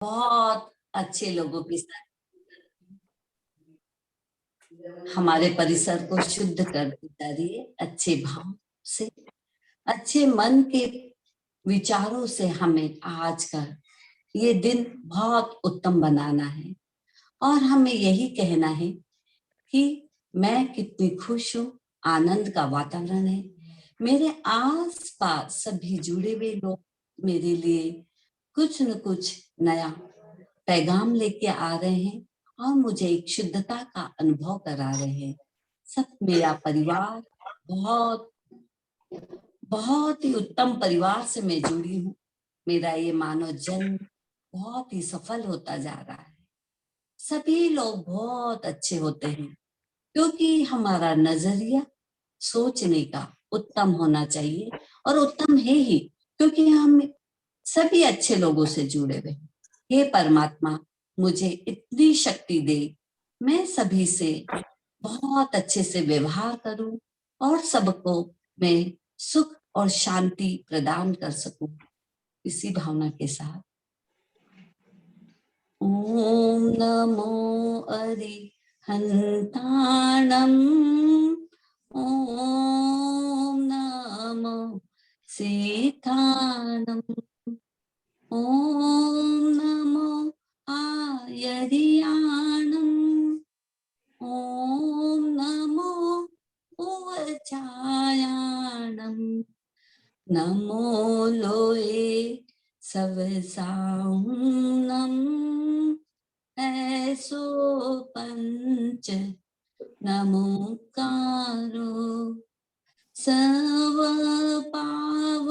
बहुत अच्छे लोगों के साथ हमारे परिसर को शुद्ध कर देता रहिए, अच्छे भाव से, अच्छे मन के विचारों से हमें आज का ये दिन बहुत उत्तम बनाना है। और हमें यही कहना है कि मैं कितनी खुश हूँ, आनंद का वातावरण है, मेरे आस पास सभी जुड़े हुए लोग मेरे लिए कुछ न कुछ नया पैगाम लेके आ रहे हैं और मुझे एक शुद्धता का अनुभव करा रहे हैं। सब मेरा परिवार बहुत बहुत ही उत्तम परिवार से मैं जुड़ी हूँ। मेरा ये मानव जन्म बहुत ही सफल होता जा रहा है। सभी लोग बहुत अच्छे होते हैं क्योंकि हमारा नजरिया सोचने का उत्तम होना चाहिए और उत्तम है ही, क्योंकि हम सभी अच्छे लोगों से जुड़े हुए हैं। हे परमात्मा, मुझे इतनी शक्ति दे, मैं सभी से बहुत अच्छे से व्यवहार करूं और सबको मैं सुख और शांति प्रदान कर सकूं। इसी भावना के साथ ओम नमो अरिहंताणम्, ओम नमो सीताणम्, ओम नमो आयर्याणम्, ओम नमो उवचायाणम्, नमो लोए सवसाहुनम्, ऐसो पंच नमोकारो सर्व पाव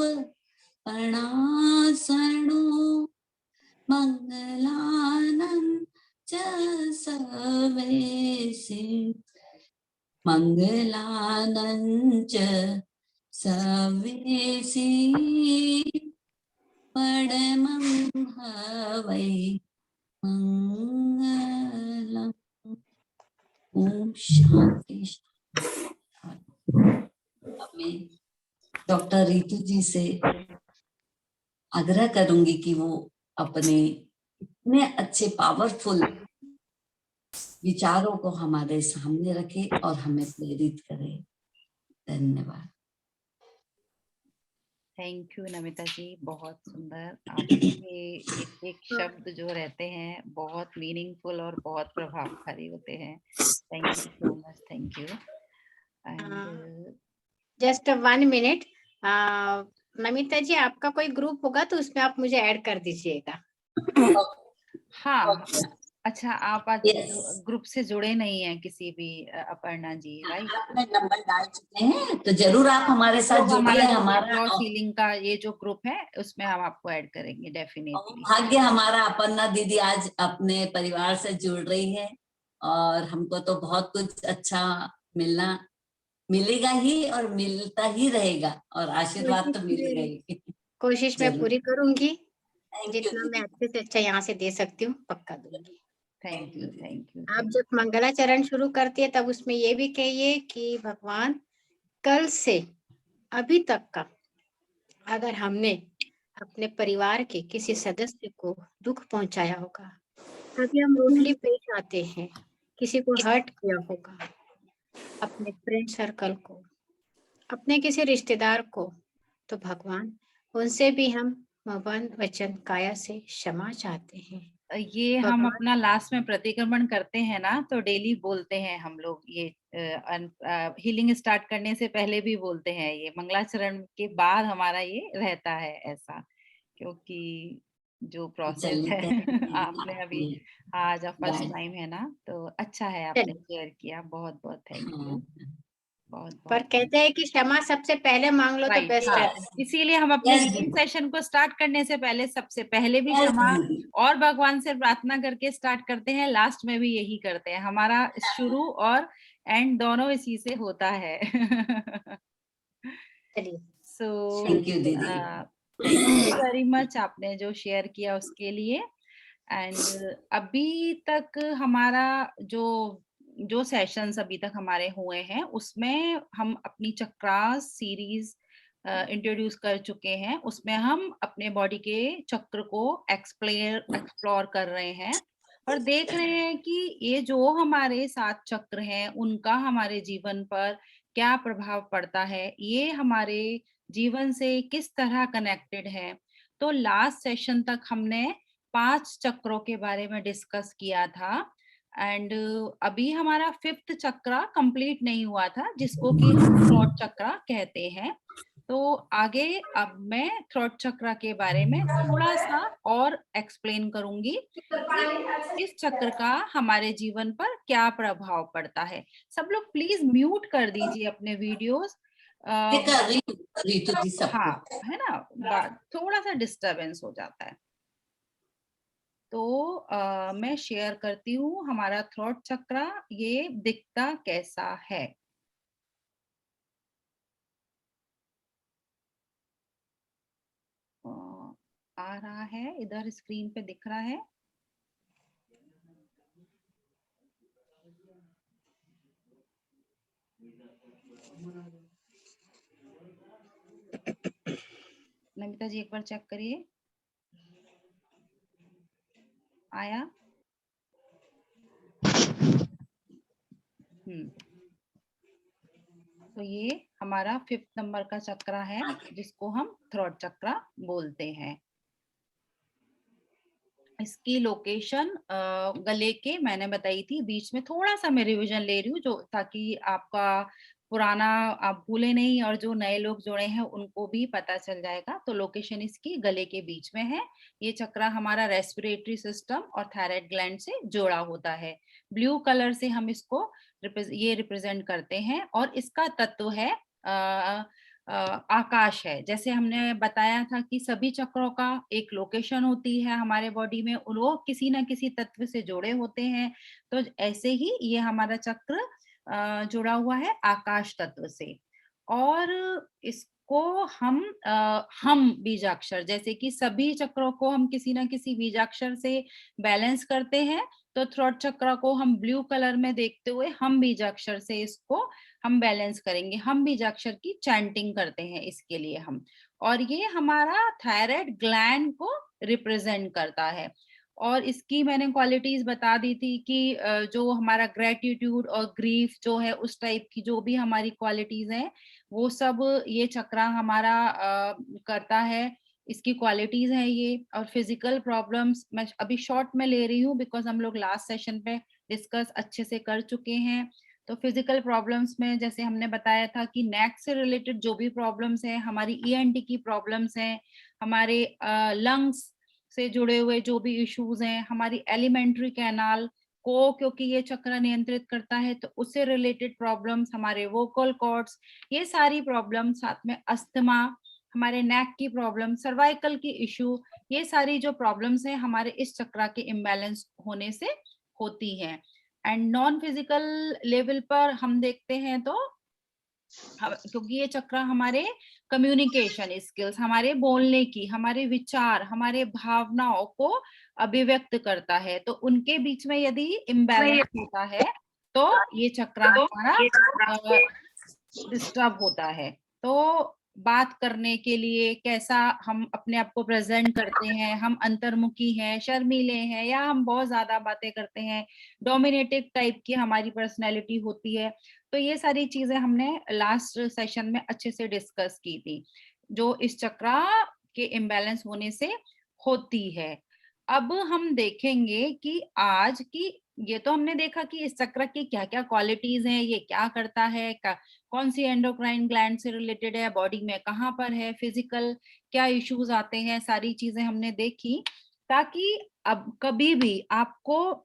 पणासनो मंगलानं च सर्वेसि, मंगलानं च सर्वेसि, परमं हवै मंगलम्। ओम शांति। मैं डॉक्टर रितु जी से आग्रह करूंगी कि वो अपने इतने अच्छे पावरफुल विचारों को हमारे सामने रखे और हमें प्रेरित करे। धन्यवाद। थैंक यू नमिता जी, बहुत सुंदर। आपके एक शब्द जो रहते हैं बहुत मीनिंगफुल और बहुत प्रभावकारी होते हैं। Thank you so much, thank you. And just 1 minute, Namita ji आपका कोई ग्रुप होगा तो उसमें आप मुझे ऐड कर दीजिएगा। हाँ, अच्छा, आप आज Yes. ग्रुप से जुड़े नहीं हैं किसी भी, अपर्णा जी, राइट? आपने नंबर डाल चुके हैं तो जरूर आप हमारे साथ जुड़िए। हमारा हीलिंग का ये जो ग्रुप है उसमें हम आपको ऐड करेंगे डेफिनेटली। भाग्य हमारा अपर्णा दीदी आज अपने परिवार से जुड़ रही है और हमको तो बहुत कुछ अच्छा मिलेगा ही और मिलता ही रहेगा और आशीर्वाद तो मिलेगा ही। कोशिश मैं पूरी करूंगी, थैंक यू जितना मैं अच्छे से अच्छा यहाँ से दे सकती हूँ पक्का दूंगी। Thank you, thank you. आप जब मंगलाचरण शुरू करती है तब उसमें ये भी कहिए कि भगवान कल से अभी तक का अगर हमने अपने परिवार के किसी सदस्य को दुख पहुंचाया होगा, कभी हम रूडली पेश आते हैं, किसी को हर्ट किया होगा, अपने फ्रेंड सर्कल को, अपने किसी रिश्तेदार को, तो भगवान उनसे भी हम मन वचन काया से क्षमा चाहते हैं। ये हम अपना लास्ट में प्रतिक्रमण करते हैं ना, तो डेली बोलते हैं हम लोग ये, हीलिंग स्टार्ट करने से पहले भी बोलते हैं, ये मंगलाचरण के बाद हमारा ये रहता है ऐसा, क्योंकि जो प्रोसेस है आपने अभी आज फर्स्ट टाइम है ना, तो अच्छा है आपने शेयर किया, बहुत बहुत थैंक यू। पर कहते हैं कि क्षमा सबसे पहले मांग लो तो बेस्ट है। इसीलिए हम अपने हीलिंग सेशन को स्टार्ट करने से पहले सबसे पहले भी क्षमा और भगवान से प्रार्थना करके स्टार्ट करते हैं, लास्ट में भी यही करते हैं। हमारा शुरू और एंड दोनों इसी से होता है। सो थैंक यू दीदी, थैंक यू वेरी मच आपने जो शेयर किया उसके लिए। एंड अभी तक हमारा जो सेशंस अभी तक हमारे हुए हैं उसमें हम अपनी चक्रास सीरीज इंट्रोड्यूस कर चुके हैं, उसमें हम अपने बॉडी के चक्र को एक्सप्लोर कर रहे हैं और देख रहे हैं कि ये जो हमारे 7 चक्र हैं उनका हमारे जीवन पर क्या प्रभाव पड़ता है, ये हमारे जीवन से किस तरह कनेक्टेड है। तो लास्ट सेशन तक हमने 5 चक्रों के बारे में डिस्कस किया था एंड अभी हमारा 5th चक्र कंप्लीट नहीं हुआ था, जिसको कि हम थ्रोट चक्र कहते हैं। तो आगे अब मैं थ्रोट चक्र के बारे में थोड़ा सा और एक्सप्लेन करूंगी कि इस चक्र का हमारे जीवन पर क्या प्रभाव पड़ता है। सब लोग प्लीज म्यूट कर दीजिए अपने वीडियोस। रीतु जी सब हाँ, है ना, थोड़ा सा डिस्टरबेंस हो जाता है। तो मैं शेयर करती हूँ हमारा थ्रोट चक्र ये दिखता कैसा है। आ रहा है, इधर स्क्रीन पे दिख रहा है। नमिता जी एक बार चेक करिए, आया? तो ये हमारा 5th नंबर का चक्र है जिसको हम थ्रोट चक्र बोलते हैं। इसकी लोकेशन गले के मैंने बताई थी, बीच में थोड़ा सा मैं रिवीजन ले रही हूँ जो ताकि आपका पुराना आप भूले नहीं और जो नए लोग जुड़े हैं उनको भी पता चल जाएगा। तो लोकेशन इसकी गले के बीच में है। ये चक्र हमारा रेस्पिरेटरी सिस्टम और थायराइड ग्लैंड से जोड़ा होता है। ब्लू कलर से हम इसको ये रिप्रेजेंट करते हैं और इसका तत्व है आकाश है। जैसे हमने बताया था कि सभी चक्रों का एक लोकेशन होती है हमारे बॉडी में, वो किसी ना किसी तत्व से जुड़े होते हैं। तो ऐसे ही ये हमारा चक्र जुड़ा हुआ है आकाश तत्व से। और इसको हम बीजाक्षर, जैसे कि सभी चक्रों को हम किसी ना किसी बीजाक्षर से बैलेंस करते हैं, तो थ्रोट चक्र को हम ब्लू कलर में देखते हुए हम बीजाक्षर से इसको हम बैलेंस करेंगे। हम बीजाक्षर की चैंटिंग करते हैं इसके लिए हम। और ये हमारा थायराइड ग्लैंड को रिप्रेजेंट करता है। और इसकी मैंने क्वालिटीज बता दी थी कि जो हमारा ग्रेटिट्यूड और ग्रीफ जो है उस टाइप की जो भी हमारी क्वालिटीज हैं वो सब ये चक्र हमारा करता है। इसकी क्वालिटीज हैं ये। और फिजिकल प्रॉब्लम्स मैं अभी शॉर्ट में ले रही हूँ बिकॉज हम लोग लास्ट सेशन पे डिस्कस अच्छे से कर चुके हैं। तो फिजिकल प्रॉब्लम्स में जैसे हमने बताया था कि नेक से रिलेटेड जो भी प्रॉब्लम्स हैं, हमारी ईएनटी की प्रॉब्लम्स हैं, हमारे लंग्स से जुड़े हुए जो भी इश्यूज हैं, हमारी एलिमेंट्री कैनाल को क्योंकि ये चक्र नियंत्रित करता है तो उससे रिलेटेड प्रॉब्लम्स, हमारे वोकल कॉर्ड्स, ये सारी प्रॉब्लम, साथ में अस्थमा, हमारे नेक की प्रॉब्लम, सर्वाइकल की इश्यू, ये सारी जो प्रॉब्लम्स हैं हमारे इस चक्र के इम्बैलेंस होने से होती हैं। एंड नॉन फिजिकल लेवल पर हम देखते हैं तो क्योंकि ये चक्र हमारे कम्युनिकेशन स्किल्स, हमारे बोलने की, हमारे विचार, हमारे भावनाओं को अभिव्यक्त करता है, तो उनके बीच में यदि इम्बैलेंस होता है तो ये चक्र हमारा डिस्टर्ब होता है। तो बात करने के लिए कैसा हम अपने आप को प्रेजेंट करते हैं, हम अंतर्मुखी हैं, शर्मीले हैं, या हम बहुत ज्यादा बातें करते हैं, डोमिनेटिव टाइप की हमारी पर्सनैलिटी होती है। तो ये सारी चीजें हमने लास्ट सेशन में अच्छे से डिस्कस की थी जो इस चक्र के इम्बैलेंस होने से होती है। अब हम देखेंगे कि आज की, ये तो हमने देखा कि इस चक्र की क्या क्या क्वालिटीज हैं, ये क्या करता है, कौन सी एंडोक्राइन ग्लैंड से रिलेटेड है, बॉडी में कहाँ पर है, फिजिकल क्या इश्यूज आते हैं, सारी चीजें हमने देखी ताकि अब कभी भी आपको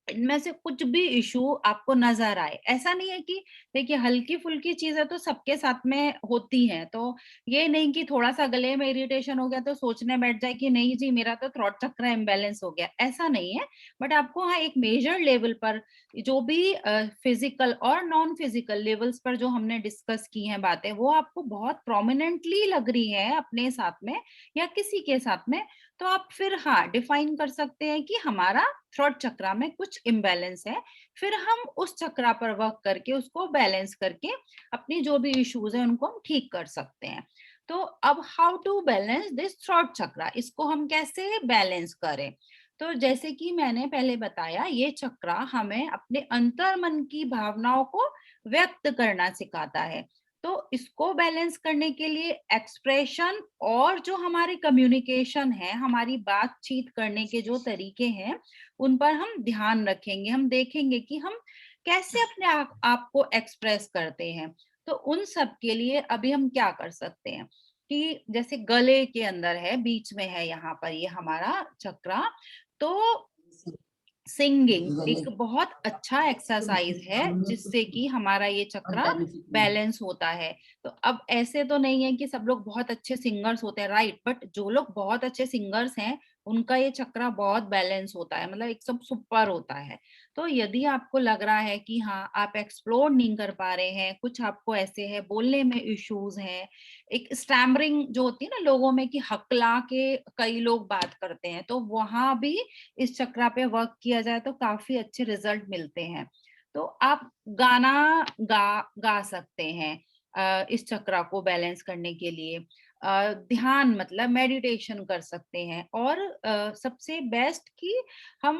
इनमें से कुछ भी इशू आपको नजर आए। ऐसा नहीं है कि देखिए हल्की फुल्की चीजें तो सबके साथ में होती हैं, तो ये नहीं कि थोड़ा सा गले में इरिटेशन हो गया तो सोचने बैठ जाए कि नहीं जी मेरा तो थ्रोट चक्र इम्बैलेंस हो गया, ऐसा नहीं है। बट आपको हाँ एक मेजर लेवल पर जो भी फिजिकल और नॉन फिजिकल लेवल्स पर जो हमने डिस्कस की हैं बातें, वो आपको बहुत प्रोमिनेंटली लग रही है अपने साथ में या किसी के साथ में, तो आप फिर हाँ डिफाइन कर सकते हैं कि हमारा थ्रोट चक्रा में कुछ इम्बैलेंस है, फिर हम उस चक्रा पर वर्क करके उसको बैलेंस करके अपनी जो भी इश्यूज है उनको हम ठीक कर सकते हैं। तो अब how to balance this throat chakra, इसको हम कैसे बैलेंस करें? तो जैसे कि मैंने पहले बताया, ये चक्रा हमें अपने अंतर मन की भावनाओं को व्यक्त करना सिखाता है। तो इसको बैलेंस करने के लिए एक्सप्रेशन और जो हमारे कम्युनिकेशन है, हमारी बातचीत करने के जो तरीके हैं, उन पर हम ध्यान रखेंगे। हम देखेंगे कि हम कैसे अपने आप को एक्सप्रेस करते हैं। तो उन सब के लिए अभी हम क्या कर सकते हैं कि जैसे गले के अंदर है, बीच में है यहाँ पर ये हमारा चक्रा, तो सिंगिंग गले एक बहुत अच्छा एक्सरसाइज है जिससे कि हमारा ये और चक्रा बेनिफिट बैलेंस होता है। तो अब ऐसे तो नहीं है कि सब लोग बहुत अच्छे सिंगर्स होते हैं, राइट, बट जो लोग बहुत अच्छे सिंगर्स हैं उनका ये चक्रा बहुत बैलेंस होता है, मतलब एकदम सुपर होता है। तो यदि आपको लग रहा है कि हाँ आप एक्सप्लोर नहीं कर पा रहे हैं, कुछ आपको ऐसे है बोलने में इश्यूज हैं, एक स्टैमरिंग जो होती है ना लोगों में कि हकला के कई लोग बात करते हैं, तो वहां भी इस चक्रा पे वर्क किया जाए तो काफी अच्छे रिजल्ट मिलते हैं। तो आप गाना गा सकते हैं इस चक्रा को बैलेंस करने के लिए। ध्यान मतलब मेडिटेशन कर सकते हैं, और सबसे बेस्ट कि हम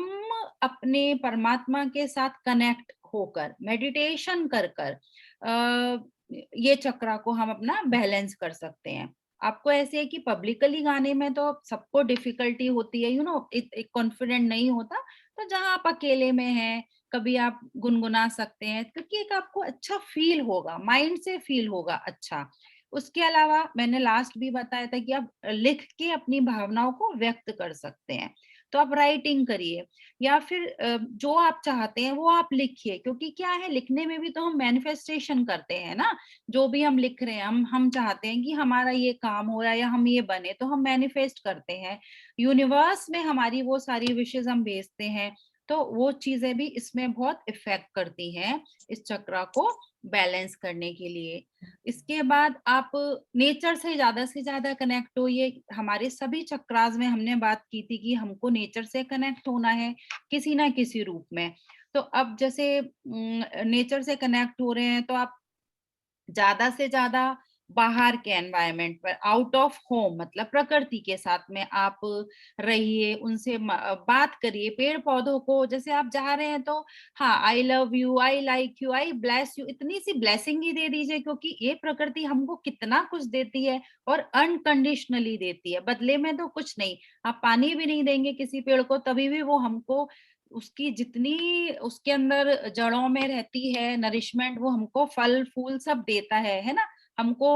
अपने परमात्मा के साथ कनेक्ट होकर मेडिटेशन कर कर ये चक्रा को हम अपना बैलेंस कर सकते हैं। आपको ऐसे है कि पब्लिकली गाने में तो सबको डिफिकल्टी होती है, एक कॉन्फिडेंट नहीं होता, तो जहां आप अकेले में हैं कभी आप गुनगुना सकते हैं, क्योंकि एक आपको अच्छा फील होगा, माइंड से फील होगा अच्छा। उसके अलावा मैंने लास्ट भी बताया था कि आप लिख के अपनी भावनाओं को व्यक्त कर सकते हैं। तो आप राइटिंग करिए, या फिर जो आप चाहते हैं वो आप लिखिए, क्योंकि क्या है, लिखने में भी तो हम मैनिफेस्टेशन करते हैं ना। जो भी हम लिख रहे हैं, हम चाहते हैं कि हमारा ये काम हो रहा है या हम ये बने, तो हम मैनिफेस्ट करते हैं, यूनिवर्स में हमारी वो सारी विशेष हम भेजते हैं। तो वो चीजें भी इसमें बहुत इफेक्ट करती हैं इस चक्रा को बैलेंस करने के लिए। इसके बाद आप नेचर से ज्यादा कनेक्ट होइए। हमारे सभी चक्रास में हमने बात की थी कि हमको नेचर से कनेक्ट होना है किसी ना किसी रूप में। तो अब जैसे नेचर से कनेक्ट हो रहे हैं तो आप ज्यादा से ज्यादा बाहर के एनवायरनमेंट पर, आउट ऑफ होम मतलब प्रकृति के साथ में आप रहिए, उनसे बात करिए। पेड़ पौधों को जैसे आप जा रहे हैं तो हाँ, I love you, I like you, I bless you, इतनी सी ब्लेसिंग ही दे दीजिए, क्योंकि ये प्रकृति हमको कितना कुछ देती है और अनकंडीशनली देती है, बदले में तो कुछ नहीं। आप पानी भी नहीं देंगे किसी पेड़ को तभी भी वो हमको उसकी जितनी उसके अंदर जड़ों में रहती है नरिशमेंट, वो हमको फल फूल सब देता है ना। हमको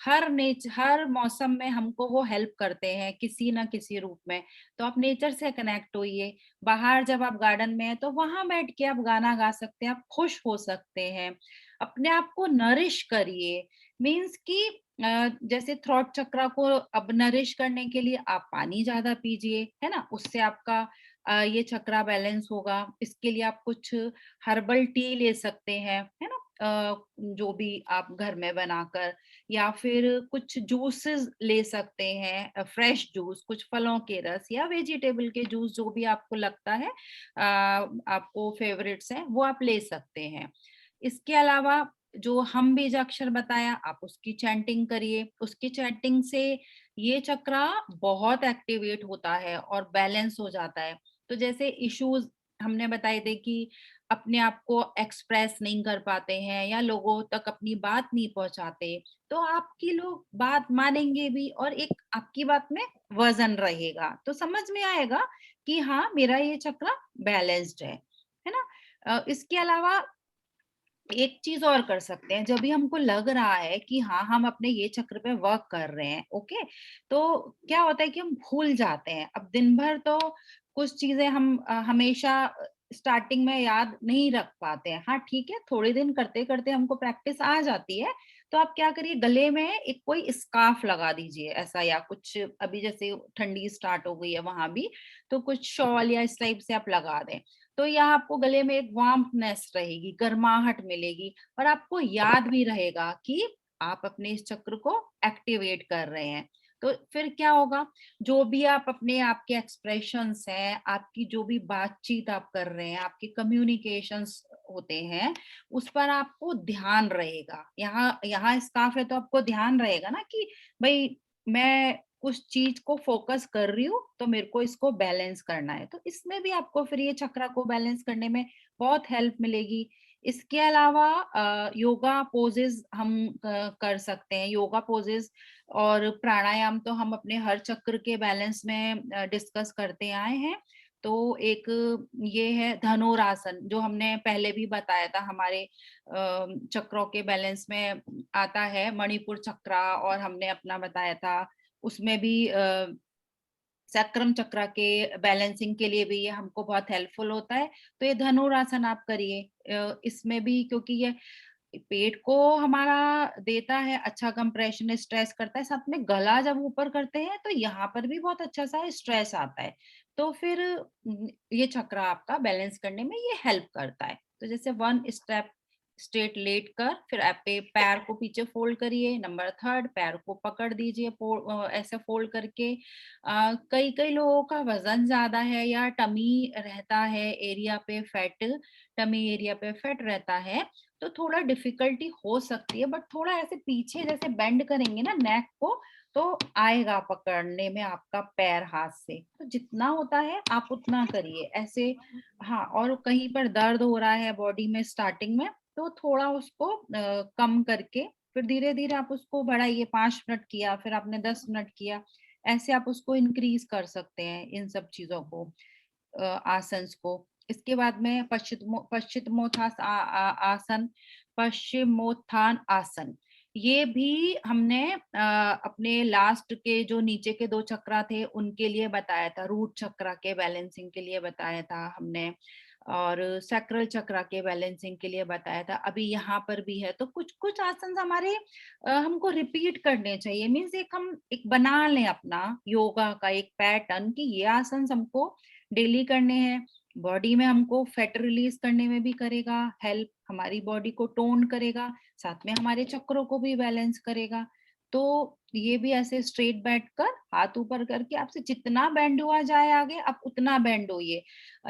हर मौसम में हमको वो हेल्प करते हैं किसी ना किसी रूप में। तो आप नेचर से कनेक्ट होइए। बाहर जब आप गार्डन में हैं तो वहां बैठ के आप गाना गा सकते हैं, आप खुश हो सकते हैं, अपने आप को नरिश करिए। मीन्स कि जैसे थ्रॉट चक्रा को अब नरिश करने के लिए आप पानी ज्यादा पीजिए, है ना, उससे आपका ये चक्रा बैलेंस होगा। इसके लिए आप कुछ हर्बल टी ले सकते हैं, है ना, जो भी आप घर में बनाकर, या फिर कुछ जूसेस ले सकते हैं, फ्रेश जूस, कुछ फलों के रस या वेजिटेबल के जूस, जो भी आपको लगता है आपको फेवरेट्स हैं वो आप ले सकते हैं। इसके अलावा जो हम बीजाक्षर बताया, आप उसकी चैंटिंग करिए। उसकी चैंटिंग से ये चक्रा बहुत एक्टिवेट होता है और बैलेंस हो जाता है। तो जैसे इश्यूज हमने बताए थे कि अपने आप को एक्सप्रेस नहीं कर पाते हैं या लोगों तक अपनी बात नहीं पहुंचाते, तो आपकी लोग बात मानेंगे भी और एक आपकी बात में वजन रहेगा, तो समझ में आएगा कि हाँ मेरा ये चक्रा बैलेंस्ड है ना। इसके अलावा एक चीज और कर सकते हैं, जब भी हमको लग रहा है कि हाँ हम अपने ये चक्र पे वर्क कर रहे हैं, ओके, तो क्या होता है कि हम भूल जाते हैं। अब दिन भर तो कुछ चीजें हम हमेशा स्टार्टिंग में याद नहीं रख पाते हैं। हाँ ठीक है, थोड़े दिन करते करते हमको प्रैक्टिस आ जाती है। तो आप क्या करिए, गले में एक कोई स्कार्फ लगा दीजिए ऐसा, या कुछ अभी जैसे ठंडी स्टार्ट हो गई है वहां भी, तो कुछ शॉल या इस टाइप से आप लगा दें। तो यह आपको गले में एक वार्मनेस रहेगी, गर्माहट मिलेगी, और आपको याद भी रहेगा कि आप अपने इस चक्र को एक्टिवेट कर रहे हैं। तो फिर क्या होगा, जो भी आप अपने आपके एक्सप्रेशंस हैं, आपकी जो भी बातचीत आप कर रहे हैं, आपके कम्युनिकेशंस होते हैं, उस पर आपको ध्यान रहेगा। यहाँ यहाँ स्कार्फ है तो आपको ध्यान रहेगा ना कि भाई मैं उस चीज को फोकस कर रही हूँ, तो मेरे को इसको बैलेंस करना है। तो इसमें भी आपको फिर ये चक्रा को बैलेंस करने में बहुत हेल्प मिलेगी। इसके अलावा योगा पोजेस हम कर सकते हैं। योगा पोजेस और प्राणायाम तो हम अपने हर चक्र के बैलेंस में डिस्कस करते आए हैं। तो एक ये है धनुरासन, जो हमने पहले भी बताया था, हमारे चक्रों के बैलेंस में आता है मणिपुर चक्रा, और हमने अपना बताया था उसमें भी सक्रम चक्र के बैलेंसिंग के लिए भी ये हमको बहुत हेल्पफुल होता है। तो ये धनुरासन आप करिए। इसमें भी क्योंकि ये पेट को हमारा देता है अच्छा कंप्रेशन, स्ट्रेस करता है, साथ में गला जब ऊपर करते हैं तो यहाँ पर भी बहुत अच्छा सा स्ट्रेस आता है। तो फिर ये चक्र आपका बैलेंस करने में ये हेल्प करता है। तो जैसे 1 स्टेप स्ट्रेट लेट कर, फिर आप पैर को पीछे फोल्ड करिए। नंबर 3 पैर को पकड़ दीजिए ऐसे फोल्ड करके। कई कई लोगों का वजन ज्यादा है या टमी रहता है एरिया पे फैट, टमी एरिया पे फैट रहता है, तो थोड़ा डिफिकल्टी हो सकती है, बट थोड़ा ऐसे पीछे जैसे बेंड करेंगे ना नेक को, तो आएगा पकड़ने में आपका पैर हाथ से। तो जितना होता है आप उतना करिए ऐसे। हाँ, और कहीं पर दर्द हो रहा है बॉडी में स्टार्टिंग में, तो थोड़ा उसको कम करके फिर धीरे धीरे आप उसको बढ़ाइए। 5 मिनट किया, फिर आपने 10 मिनट किया, ऐसे आप उसको इंक्रीज कर सकते हैं इन सब चीजों को, आसन्स को। इसके बाद में आसन, पश्चिमोत्थान आसन, ये भी हमने अपने लास्ट के जो नीचे के 2 चक्रा थे उनके लिए बताया था। रूट चक्रा के बैलेंसिंग के लिए बताया था हमने, और सैक्रल चक्रा के बैलेंसिंग के लिए बताया था। अभी यहाँ पर भी है। तो कुछ कुछ आसन हमारे हमको रिपीट करने चाहिए। मीन्स एक हम एक बना लें अपना योगा का एक पैटर्न कि ये आसन हमको डेली करने हैं। बॉडी में हमको फैट रिलीज करने में भी करेगा हेल्प, हमारी बॉडी को टोन करेगा, साथ में हमारे चक्रों को भी बैलेंस करेगा। तो ये भी ऐसे स्ट्रेट बैठकर हाथ ऊपर करके आपसे जितना बेंड हुआ जाए आगे, आप उतना बेंड होइए।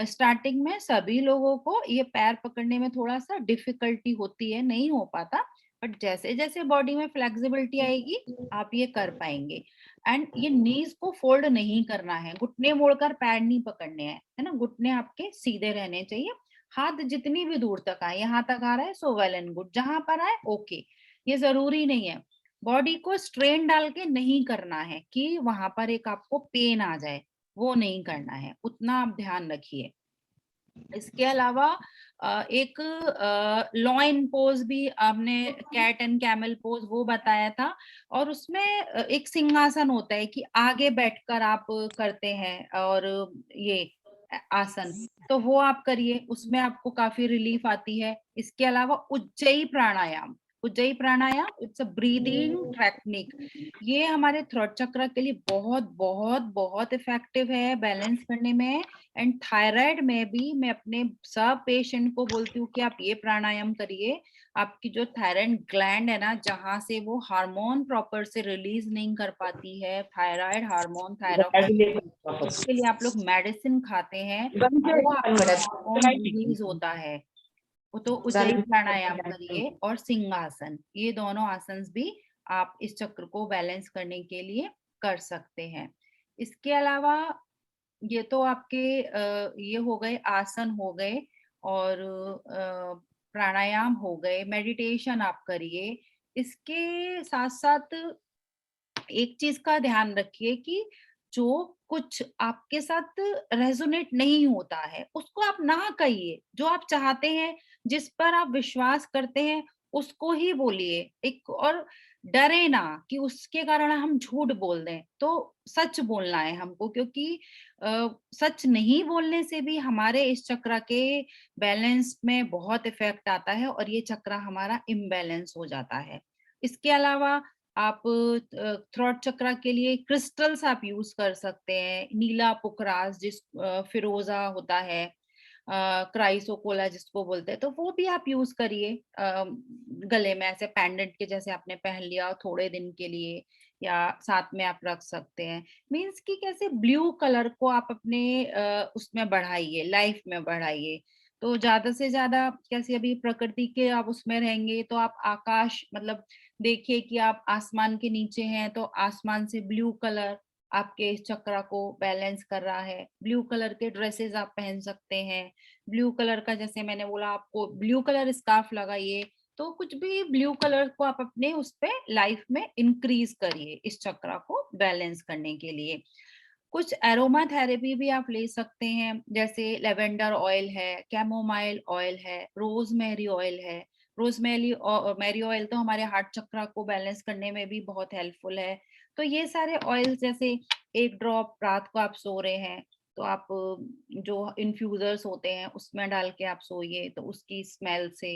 स्टार्टिंग में सभी लोगों को ये पैर पकड़ने में थोड़ा सा डिफिकल्टी होती है, नहीं हो पाता, बट जैसे जैसे बॉडी में फ्लेक्सिबिलिटी आएगी आप ये कर पाएंगे। एंड ये नीज को फोल्ड नहीं करना है, घुटने मोड़कर पैर नहीं पकड़ने हैं, है ना। घुटने आपके सीधे रहने चाहिए। हाथ जितनी भी दूर तक आए, यहाँ तक आ रहा है सो वेल एंड गुड, जहां पर आए ओके। ये जरूरी नहीं है बॉडी को स्ट्रेन डाल के नहीं करना है कि वहां पर एक आपको पेन आ जाए, वो नहीं करना है, उतना आप ध्यान रखिए। इसके अलावा एक लॉइन पोज भी आपने, कैट एंड कैमल पोज वो बताया था, और उसमें एक सिंहासन होता है कि आगे बैठकर आप करते हैं, और ये आसन, तो वो आप करिए, उसमें आपको काफी रिलीफ आती है। इसके अलावा उज्जयी प्राणायाम, उज्जयी प्राणायाम इट्स अ ब्रीदिंग टेक्निक। ये हमारे थ्रोट चक्र के लिए बहुत बहुत बहुत इफेक्टिव है बैलेंस करने में। एंड थायराइड में भी मैं अपने सब पेशेंट को बोलती हूँ कि आप ये प्राणायाम करिए। आपकी जो थायराइड ग्लैंड है ना, जहां से वो हार्मोन प्रॉपर से रिलीज नहीं कर पाती है, थायराइड हार्मोन, थायरोक्सिन, जिसके लिए आप लोग मेडिसिन खाते हैं, वो आपका हार्मोन रिलीज होता है। वो तो उज्जयी प्राणायाम करिए, और सिंहासन, ये दोनों आसन भी आप इस चक्र को बैलेंस करने के लिए कर सकते हैं। इसके अलावा ये तो आपके ये हो गए, आसन हो गए, और प्राणायाम हो गए, मेडिटेशन आप करिए। इसके साथ साथ एक चीज का ध्यान रखिए कि जो कुछ आपके साथ रेजोनेट नहीं होता है उसको आप ना कहिए। जो आप चाहते हैं, जिस पर आप विश्वास करते हैं, उसको ही बोलिए। एक और डरे ना कि उसके कारण हम झूठ बोल दें, तो सच बोलना है हमको, क्योंकि सच नहीं बोलने से भी हमारे इस चक्र के बैलेंस में बहुत इफेक्ट आता है, और ये चक्र हमारा इम्बैलेंस हो जाता है। इसके अलावा आप थ्रोट चक्र के लिए क्रिस्टल्स आप यूज कर सकते हैं। नीला पुखरास, जिस फिरोजा होता है, क्राइसोकोला जिसको बोलते हैं, तो वो भी आप यूज करिए गले में ऐसे पेंडेंट के जैसे आपने पहन लिया थोड़े दिन के लिए, या साथ में आप रख सकते हैं। मीन्स कि कैसे ब्लू कलर को आप अपने उसमें बढ़ाइए, लाइफ में बढ़ाइए। तो ज्यादा से ज्यादा कैसे अभी प्रकृति के आप उसमें रहेंगे तो आप आकाश मतलब देखिए कि आप आसमान के नीचे हैं तो आसमान से ब्लू कलर आपके इस चक्रा को बैलेंस कर रहा है। ब्लू कलर के ड्रेसेस आप पहन सकते हैं। ब्लू कलर का जैसे मैंने बोला आपको ब्लू कलर स्कार्फ लगाइए। तो कुछ भी ब्लू कलर को आप अपने उस पे लाइफ में इंक्रीज करिए इस चक्रा को बैलेंस करने के लिए। कुछ एरोमा थेरेपी भी आप ले सकते हैं, जैसे लेवेंडर ऑयल है, कैमोमाइल ऑयल है, रोजमेरी ऑयल है। रोजमेरी मैरी ऑयल तो हमारे हार्ट चक्रा को बैलेंस करने में भी बहुत हेल्पफुल है। तो ये सारे ऑयल जैसे एक ड्रॉप रात को आप सो रहे हैं तो आप जो इन्फ्यूजर्स होते हैं उसमें डाल के आप सोइए तो उसकी स्मेल से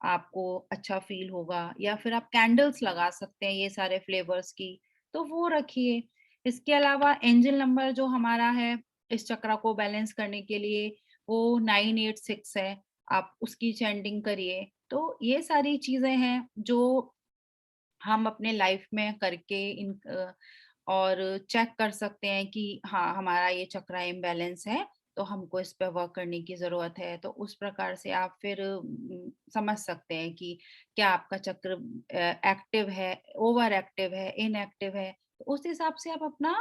आपको अच्छा फील होगा। या फिर आप कैंडल्स लगा सकते हैं ये सारे फ्लेवर्स की, तो वो रखिए। इसके अलावा एंजल नंबर जो हमारा है इस चक्रा को बैलेंस करने के लिए वो 986 है। आप उसकी चैंटिंग करिए। तो ये सारी चीजें हैं जो हम अपने लाइफ में करके और चेक कर सकते हैं कि हाँ हमारा ये चक्रा इम्बैलेंस है तो हमको इस पे वर्क करने की जरूरत है। तो उस प्रकार से आप फिर समझ सकते हैं कि क्या आपका चक्र एक्टिव है, ओवर एक्टिव है, इनएक्टिव है। तो उस हिसाब से आप अपना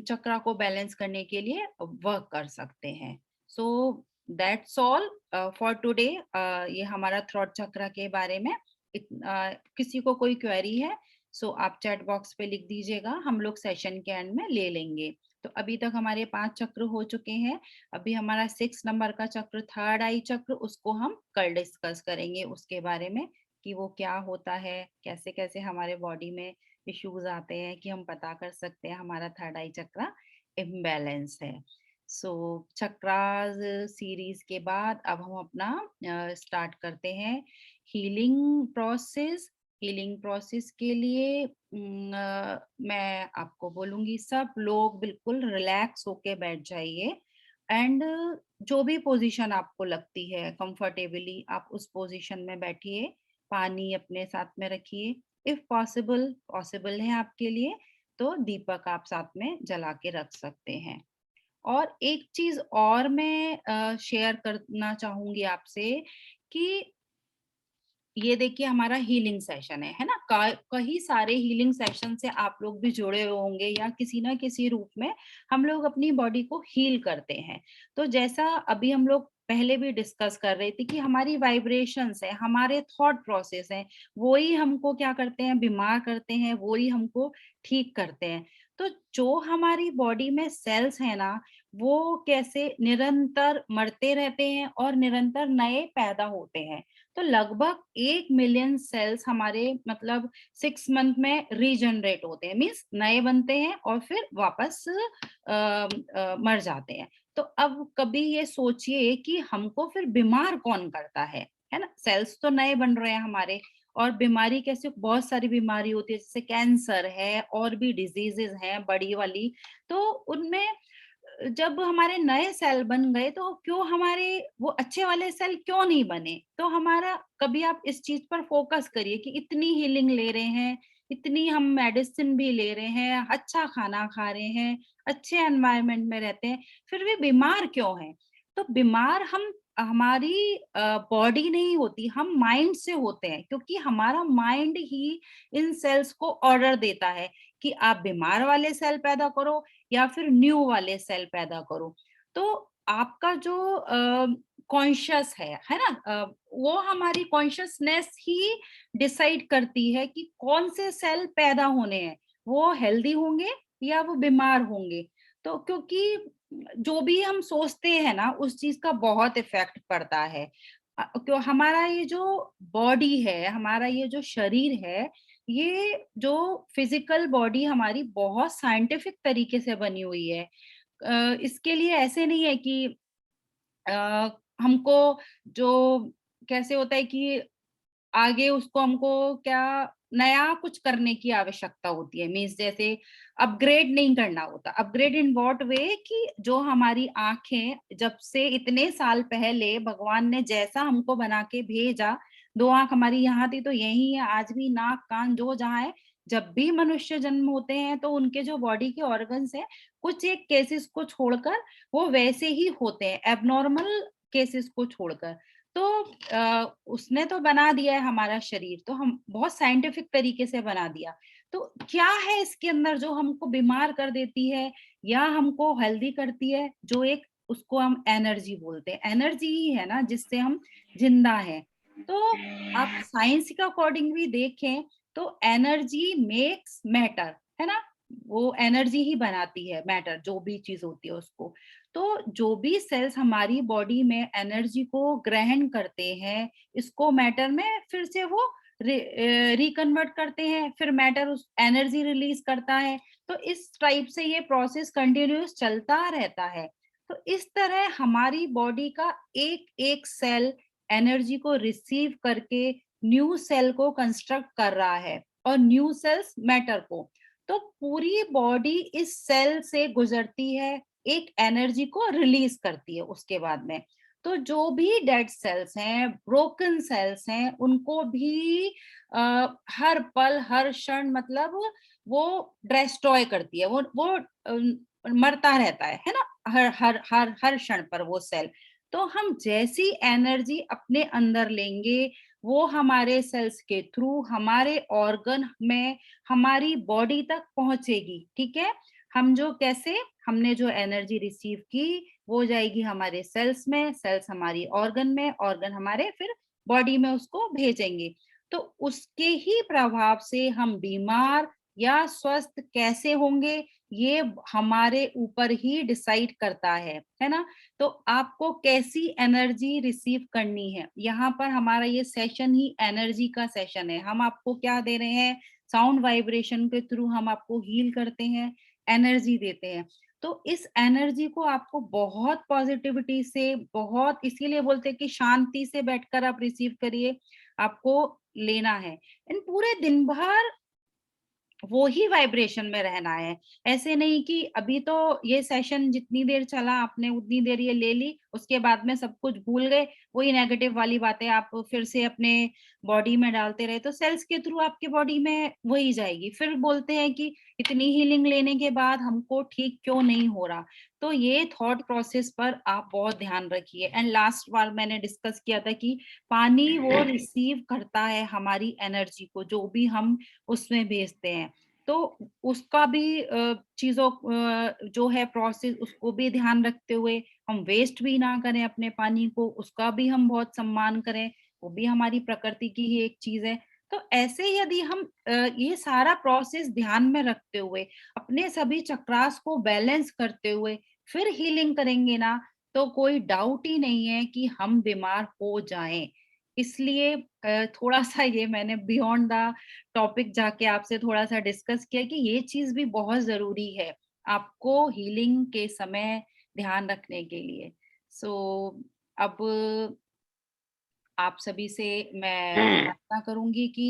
चक्रा को बैलेंस करने के लिए वर्क कर सकते हैं। So that's all for today. ये हमारा थ्रोट चक्रा के बारे में। किसी को कोई क्वेरी है सो आप चैट बॉक्स पे लिख दीजिएगा, हम लोग सेशन के एंड में ले लेंगे। तो अभी तक हमारे 5 चक्र हो चुके हैं। अभी हमारा 6 नंबर का चक्र थर्ड आई चक्र, उसको हम कल डिस्कस करेंगे उसके बारे में कि वो क्या होता है, कैसे कैसे हमारे बॉडी में इश्यूज आते हैं कि हम पता कर सकते हैं हमारा थर्ड आई चक्र इम्बैलेंस है। सो चक्रास सीरीज के बाद अब हम अपना स्टार्ट करते हैं हीलिंग प्रोसेस। हीलिंग प्रोसेस के लिए मैं आपको बोलूंगी सब लोग बिल्कुल रिलैक्स होके बैठ जाइए एंड जो भी पोजीशन आपको लगती है कंफर्टेबली आप उस पोजीशन में बैठिए। पानी अपने साथ में रखिए। इफ पॉसिबल है आपके लिए तो दीपक आप साथ में जला के रख सकते हैं। और एक चीज और मैं शेयर करना चाहूंगी आपसे कि ये देखिए हमारा हीलिंग सेशन है ना। कई सारे हीलिंग सेशन से आप लोग भी जुड़े हुए होंगे या किसी ना किसी रूप में हम लोग अपनी बॉडी को हील करते हैं। तो जैसा अभी हम लोग पहले भी डिस्कस कर रहे थे कि हमारी वाइब्रेशंस है, हमारे थॉट प्रोसेस है, वो ही हमको क्या करते हैं, बीमार करते हैं, वो ही हमको ठीक करते हैं। तो जो हमारी बॉडी में सेल्स है ना वो कैसे निरंतर मरते रहते हैं और निरंतर नए पैदा होते हैं। तो लगभग 1 मिलियन सेल्स हमारे मतलब 6 मंथ में रीजनरेट होते हैं, मीन्स नए बनते हैं और फिर वापस मर जाते हैं। तो अब कभी ये सोचिए कि हमको फिर बीमार कौन करता है ना। सेल्स तो नए बन रहे हैं हमारे और बीमारी कैसे, बहुत सारी बीमारी होती है जैसे कैंसर है और भी डिजीजेस हैं बड़ी वाली। तो उनमें जब हमारे नए सेल बन गए तो क्यों हमारे वो अच्छे वाले सेल क्यों नहीं बने। तो हमारा कभी आप इस चीज पर फोकस करिए कि इतनी हीलिंग ले रहे हैं, इतनी हम मेडिसिन भी ले रहे हैं, अच्छा खाना खा रहे हैं, अच्छे एनवायरनमेंट में रहते हैं, फिर भी बीमार क्यों हैं। तो बीमार हम हमारी बॉडी नहीं होती, हम माइंड से होते हैं क्योंकि हमारा माइंड ही इन सेल्स को ऑर्डर देता है कि आप बीमार वाले सेल पैदा करो या फिर न्यू वाले सेल पैदा करो। तो आपका जो कॉन्शियस है ना, वो हमारी कॉन्शियसनेस ही डिसाइड करती है कि कौन से सेल पैदा होने हैं, वो हेल्दी होंगे या वो बीमार होंगे। तो क्योंकि जो भी हम सोचते हैं ना उस चीज का बहुत इफेक्ट पड़ता है। क्यों हमारा ये जो बॉडी है, हमारा ये जो शरीर है, ये जो फिजिकल बॉडी हमारी बहुत साइंटिफिक तरीके से बनी हुई है। इसके लिए ऐसे नहीं है कि अ, हमको जो कैसे होता है कि आगे उसको हमको क्या नया कुछ करने की आवश्यकता होती है। मीन्स जैसे अपग्रेड नहीं करना होता। अपग्रेड इन व्हाट वे कि जो हमारी आंखें जब से इतने साल पहले भगवान ने जैसा हमको बना के भेजा, 2 आंख हमारी यहाँ थी तो यही है आज भी, नाक कान जो जहाँ है जब भी मनुष्य जन्म होते हैं तो उनके जो बॉडी के ऑर्गन्स हैं, कुछ एक केसेस को छोड़कर वो वैसे ही होते हैं, एबनॉर्मल केसेस को छोड़कर। तो उसने तो बना दिया है हमारा शरीर, तो हम बहुत साइंटिफिक तरीके से बना दिया। तो क्या है इसके अंदर जो हमको बीमार कर देती है या हमको हेल्दी करती है, जो एक उसको हम एनर्जी बोलते हैं। एनर्जी ही है ना जिससे हम जिंदा हैं। तो आप साइंस के अकॉर्डिंग भी देखें तो एनर्जी मेक्स मैटर, है ना? वो एनर्जी ही बनाती है मैटर, जो भी चीज होती है उसको। तो जो भी सेल्स हमारी बॉडी में एनर्जी को ग्रहण करते हैं, इसको मैटर में फिर से वो रिकन्वर्ट करते हैं, फिर मैटर उस एनर्जी रिलीज करता है। तो इस टाइप से ये प्रोसेस कंटिन्यूस चलता रहता है। तो इस तरह हमारी बॉडी का एक एक सेल एनर्जी को रिसीव करके न्यू सेल को कंस्ट्रक्ट कर रहा है, और न्यू सेल्स मैटर को। तो पूरी बॉडी इस सेल से गुजरती है, एक एनर्जी को रिलीज करती है उसके बाद में। तो जो भी डेड सेल्स हैं, ब्रोकन सेल्स हैं, उनको भी हर पल हर क्षण मतलब वो डिस्ट्रॉय करती है, मरता रहता है ना? हर हर हर हर क्षण पर वो सेल। तो हम जैसी एनर्जी अपने अंदर लेंगे, वो हमारे सेल्स के थ्रू हमारे ऑर्गन में, हमारी बॉडी तक पहुंचेगी। ठीक है? हम जो कैसे हमने जो एनर्जी रिसीव की, वो जाएगी हमारे सेल्स में, सेल्स हमारी ऑर्गन में, ऑर्गन हमारे फिर बॉडी में उसको भेजेंगे। तो उसके ही प्रभाव से हम बीमार या स्वस्थ कैसे होंगे, ये हमारे ऊपर ही डिसाइड करता है ना? तो आपको कैसी एनर्जी रिसीव करनी है, यहाँ पर हमारा ये सेशन ही एनर्जी का सेशन है। हम आपको क्या दे रहे हैं? साउंड वाइब्रेशन के थ्रू हम आपको हील करते हैं, एनर्जी देते हैं। तो इस एनर्जी को आपको बहुत पॉजिटिविटी से, बहुत इसीलिए बोलते हैं कि शांति से बैठकर आप रिसीव करिए, आपको लेना है। इन पूरे दिन भर वो ही वाइब्रेशन में रहना है। ऐसे नहीं कि अभी तो ये सेशन जितनी देर चला आपने उतनी देर ये ले ली, उसके बाद में सब कुछ भूल गए, वही नेगेटिव वाली बातें आप फिर से अपने बॉडी में डालते रहे, तो सेल्स के थ्रू आपके बॉडी में वही जाएगी। फिर बोलते हैं कि इतनी हीलिंग लेने के बाद हमको ठीक क्यों नहीं हो रहा? तो ये थॉट प्रोसेस पर आप बहुत ध्यान रखिए। एंड लास्ट बार मैंने डिस्कस किया था कि पानी वो रिसीव करता है हमारी एनर्जी को, जो भी हम उसमें भेजते हैं। तो उसका भी चीज़ों जो है प्रोसेस, उसको भी ध्यान रखते हुए हम वेस्ट भी ना करें अपने पानी को, उसका भी हम बहुत सम्मान करें, वो भी हमारी प्रकृति की ही एक चीज़ है। तो ऐसे यदि हम ये सारा प्रोसेस ध्यान में रखते हुए, अपने सभी चक्रास को बैलेंस करते हुए फिर हीलिंग करेंगे ना, तो कोई डाउट ही नहीं है कि हम बीमार हो जाएँ। इसलिए थोड़ा-सा ये मैंने बियॉन्ड द टॉपिक जाके आपसे थोड़ा-सा डिस्कस किया कि ये चीज़ भी बहुत ज़रूरी है, आपको हीलिंग के समय ध्यान रखने के लिए। सो अब आप सभी से मैं प्रार्थना करूँगी कि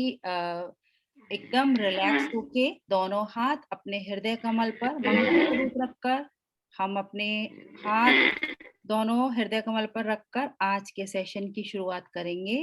एकदम रिलैक्स होके दोनों हाथ अपने हृदय कमल पर मंगल स्वरूप रखकर, हम अपने हाथ दोनों हृदय कमल पर रखकर आज के सेशन की शुरुआत करेंगे।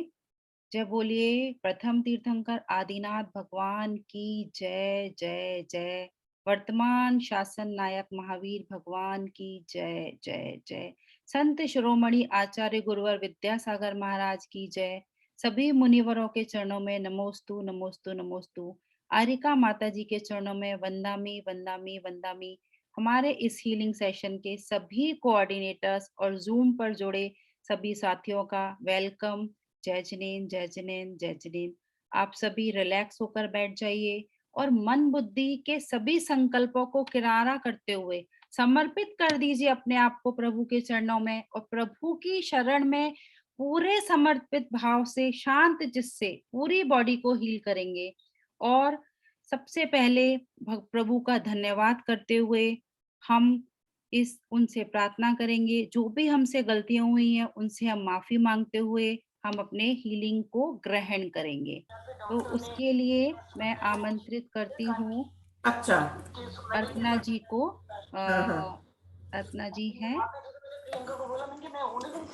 जय बोलिए प्रथम तीर्थंकर आदिनाथ भगवान की जय जय जय। वर्तमान शासन नायक महावीर भगवान की जय जय जय। संत शिरोमणि आचार्य गुरुवर विद्यासागर महाराज की जय। सभी मुनिवरों के चरणों में नमोस्तु नमोस्तु नमोस्तु। आरिका माता जी के चरणों में वंदामी वंदामी वंदामी। हमारे इस हीलिंग सेशन के सभी कोऑर्डिनेटर्स और जूम पर जुड़े सभी साथियों का वेलकम। जय जिनेन जय जिनेन जय जिनेन। आप सभी रिलैक्स होकर बैठ जाइए और मन बुद्धि के सभी संकल्पों को किनारा करते हुए समर्पित कर दीजिए अपने आप को प्रभु के चरणों में, और प्रभु की शरण में पूरे समर्पित भाव से शांत जिससे पूरी बॉडी को हील करेंगे। और सबसे पहले प्रभु का धन्यवाद करते हुए हम इस उनसे प्रार्थना करेंगे, जो भी हमसे गलतियां हुई हैं उनसे हम माफी मांगते हुए हम अपने हीलिंग को ग्रहण करेंगे। तो उसके लिए मैं आमंत्रित करती हूँ अच्छा। अर्पणा जी को। हाँ हाँ। अर्पणा जी हैं।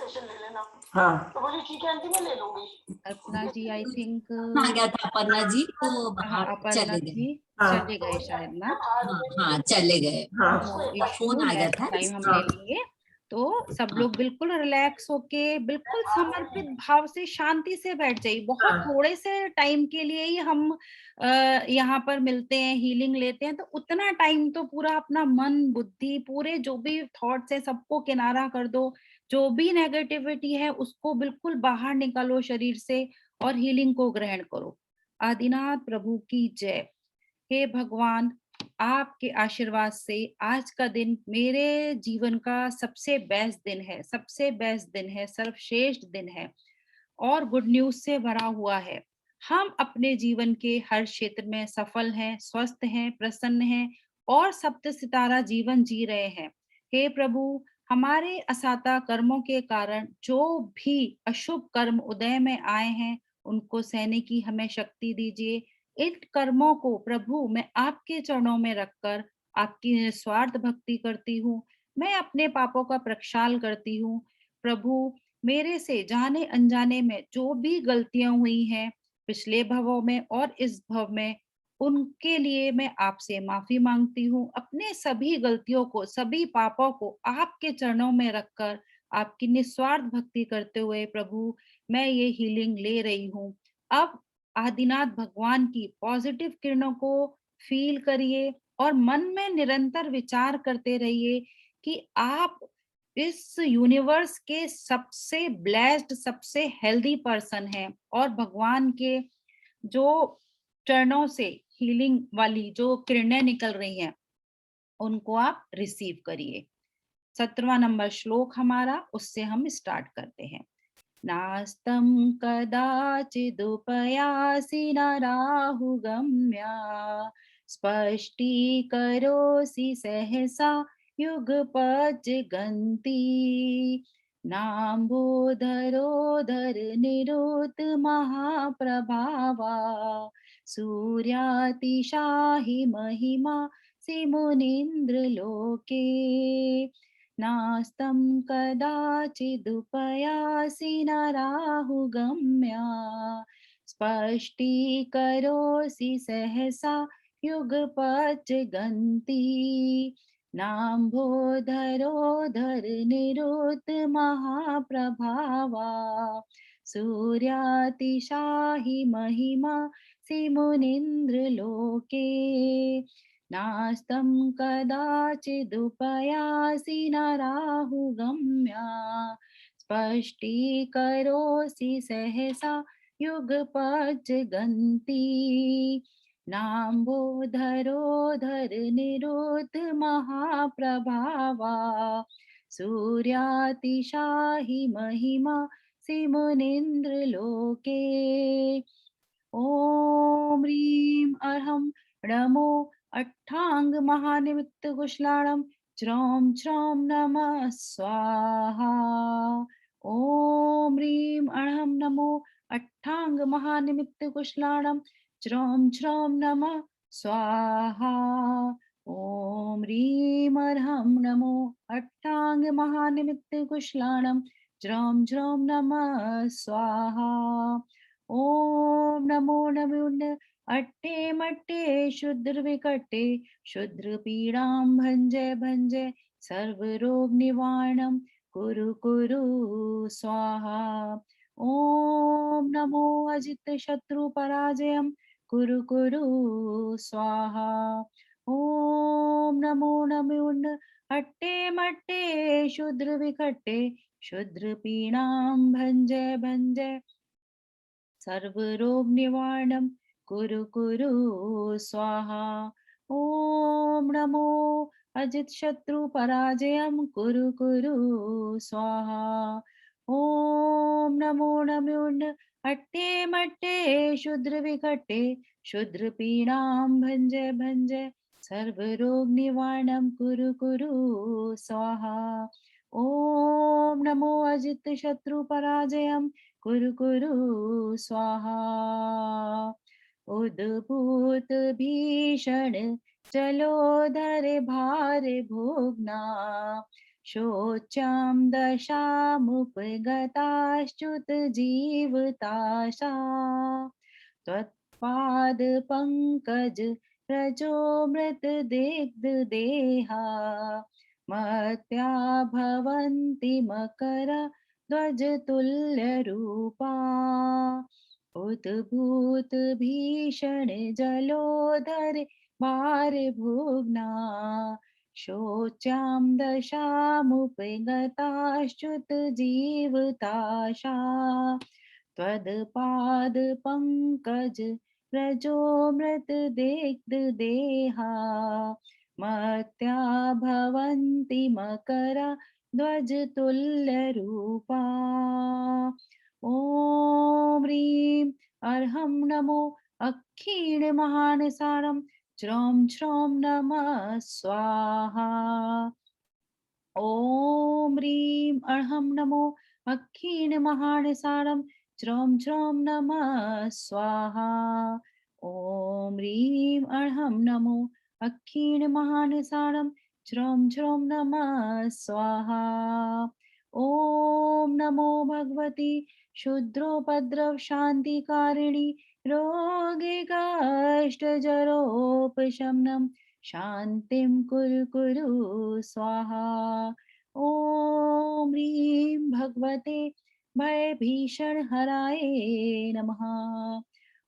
सेशन ले लेना। हाँ तो बोली ठीक है आंटी मैं ले लूंगी। अपर्णा जी आई थिंक आ गया था अपर्णा जी तो बाहर अपर्णा चले गए। जी हाँ। चले गए शायद ना। हाँ चले गए। हाँ नो फोन इशू, आ गया नेक्स्ट था। टाइम हम हाँ। ले लेंगे। तो सब हाँ। लोग बिल्कुल रिलैक्स होके बिल्कुल समर्पित भाव से शांति से बैठ जाइए। बहुत हाँ। थोड़े से टाइम के लिए ही हम यहाँ पर मिलते हैं, हीलिंग लेते हैं, तो उतना टाइम तो पूरा अपना मन बुद्धि पूरे जो भी थॉट्स है सबको किनारा कर दो। जो भी नेगेटिविटी है उसको बिल्कुल बाहर निकालो शरीर से और हीलिंग को ग्रहण करो। आदिनाथ प्रभु की जय। हे भगवान, आपके आशीर्वाद से आज का दिन मेरे जीवन का सबसे बेस्ट दिन है, सबसे बेस्ट दिन है, सर्वश्रेष्ठ दिन है और गुड न्यूज से भरा हुआ है। हम अपने जीवन के हर क्षेत्र में सफल हैं, स्वस्थ हैं, प्रसन्न हैं और सप्त सितारा जीवन जी रहे हैं। हे प्रभु, हमारे असाता कर्मों के कारण जो भी अशुभ कर्म उदय में आए हैं उनको सहने की हमें शक्ति दीजिए। इन कर्मों को प्रभु मैं आपके चरणों में रखकर आपकी निस्वार्थ भक्ति करती हूँ। मैं अपने पापों का प्रक्षाल करती हूँ। प्रभु, मेरे से जाने अनजाने में जो भी गलतियां हुई हैं पिछले भवों में और इस भव में, उनके लिए मैं आपसे माफी मांगती हूँ। अपने सभी गलतियों को, सभी पापों को आपके चरणों में रखकर आपकी निस्वार्थ भक्ति करते हुए प्रभु मैं ये हीलिंग ले रही हूँ। अब आदिनाथ भगवान की पॉजिटिव किरणों को फील करिए और मन में निरंतर विचार करते रहिए कि आप इस यूनिवर्स के सबसे ब्लेस्ड, सबसे हेल्दी पर्सन हैं और भगवान के जो चरणों से हीलिंग वाली जो किरणें निकल रही हैं उनको आप रिसीव करिए। 17वां नंबर श्लोक हमारा, उससे हम स्टार्ट करते हैं। नास्तं कदाचिदुपयासि न राहुगम्या स्पष्टीकरोसि सहसा युगपज्जगन्ति नाम्बोधरोधर निरुत महाप्रभावा सूर्यातिशाहि महिमा सिमुनीन्द्रलोके नास्तं कदाचिदुपयासि न राहुगम्या स्पष्टीकरोसि सहसा युगपज्जगन्ति नाम्भोधरोधर निरुत महाप्रभावा सूर्यातिशाहि महिमा सिमुनीन्द्रलोके नास्तं कदाचिदुपयासि न राहुगम्या स्पष्टीकरोसि सहसा युगपज्जगन्ति नाम्भोधरोधर निरुत महाप्रभावा सूर्यातिशाहि महिमा सिमुनीन्द्रलोके ॐ ह्रीं अर्हं नमो अट्टांग महानिमित्त कुशलाणं ज्रौं ज्रौं नमः स्वाहा। ॐ ह्रीं अर्हं नमो अट्टांग महानिमित्त कुशलाणं ज्रौं ज्रौं नमः स्वाहा। ॐ ह्रीं अर्हं नमो अट्टांग महानिमित्त कुशलाणं ज्रौं ज्रौं नमः स्वाहा। ओम नमो नमो अट्टे मट्टे शुद्र विकटे शुद्र पीड़ां भंजे भंजे सर्व रोग निवारणं कुरु कुरु स्वाहा। ओम नमो अजित शत्रु पराजयं कुरु कुरु स्वाहा। ओम नमो नमो अट्टे मट्टे शुद्र विकटे शुद्र पीड़ां भंजे भंजे सर्व रोग निवारणं कुरु कुरु स्वाहा। ओम नमो अजित शत्रु पराजयं कुरु कुरु स्वाहा। ओम नमो नमो अट्टे मट्टे शुद्र विकटे शुद्र पीड़ां भंजे भंजे सर्व रोग निवारणं कुरु कुरु स्वाहा। ओम नमो अजित शत्रु पराजयं कुरु कुरु स्वाहा। उद्भूत भीषण जलोधर भार भोगना शोच्यां दशामुपगताश्च्युत जीवताशा त्वत्पाद पंकज रजो मृत देहा मत्या भवन्ति मकर ध्वज तुल्य रूपा उद्भूत भीषण जलोदर भार भुग्ना शोच्यां दशामुपगताश्च्युत जीवताशा त्वत्पाद पंकज रजो मृत देहा मत्या भवन्ति मकर ध्वज तुल्य रूपा ॐ ह्रीं अर्हं नमो अक्षीण महानसारं श्रों श्रों नमः स्वाहा ॐ ह्रीं अर्हं नमो अक्षीण महानसारं श्रों श्रों नमः स्वाहा ॐ ह्रीं अर्हं नमो अक्षीण महानसारं श्रों श्रों नमः स्वाहा ॐ नमो भगवती शुद्रोपद्रव शान्तिकारिणी रोगिकाष्टजरोपशमनं शान्तिं कुरु कुरु स्वाहा ॐ ह्रीं भगवते भयभीषण हराय नमः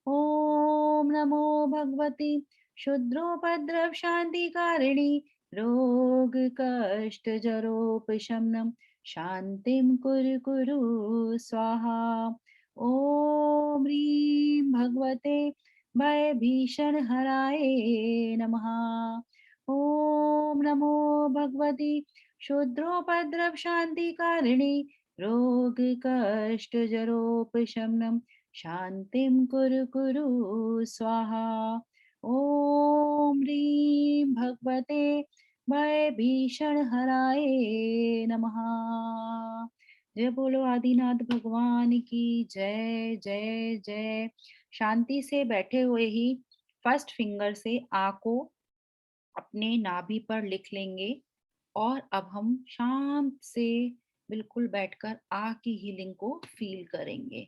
ॐ नमो भगवती शुद्रोपद्रव शान्तिकारिणी रोग कष्ट जरोपशमनं शान्तिं कुरु कुरु स्वाहा ॐ ह्रीं भगवते भयभीषण हराय नमः ॐ नमो भगवती शुद्रोपद्रव शान्तिकारिणी रोग कष्ट जरोपशमनं शान्तिं कुरु कुरु स्वाहा ॐ ह्रीं भगवते भयभीषण हराय नमः। जय बोलो आदिनाथ भगवान की जय जय जय। शांति से बैठे हुए ही फर्स्ट फिंगर से आ को अपने नाभि पर लिख लेंगे और अब हम शांत से बिल्कुल बैठकर आ की हीलिंग को फील करेंगे।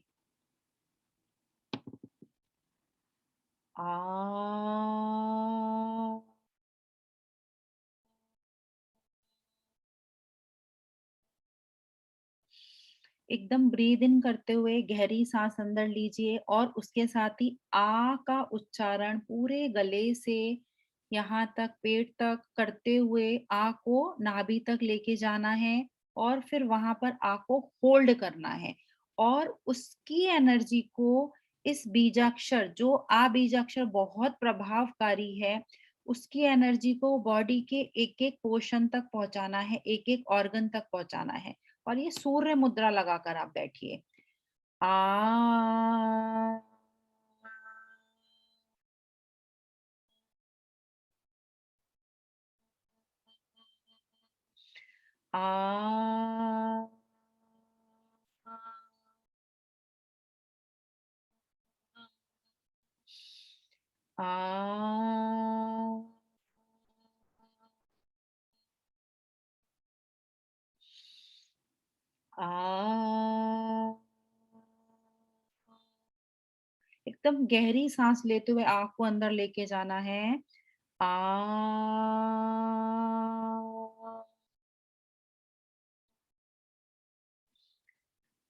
आ एकदम ब्रीद इन करते हुए गहरी सांस अंदर लीजिए और उसके साथ ही आ का उच्चारण पूरे गले से यहाँ तक पेट तक करते हुए आ को नाभि तक लेके जाना है और फिर वहां पर आ को होल्ड करना है और उसकी एनर्जी को इस बीजाक्षर जो आ बीजाक्षर बहुत प्रभावकारी है उसकी एनर्जी को बॉडी के एक एक पोर्शन तक पहुंचाना है, एक एक ऑर्गन तक पहुंचाना है। और ये सूर्य मुद्रा लगाकर आप बैठिए। आ आ आ आ एकदम गहरी सांस लेते हुए आंख को अंदर लेके जाना है। आ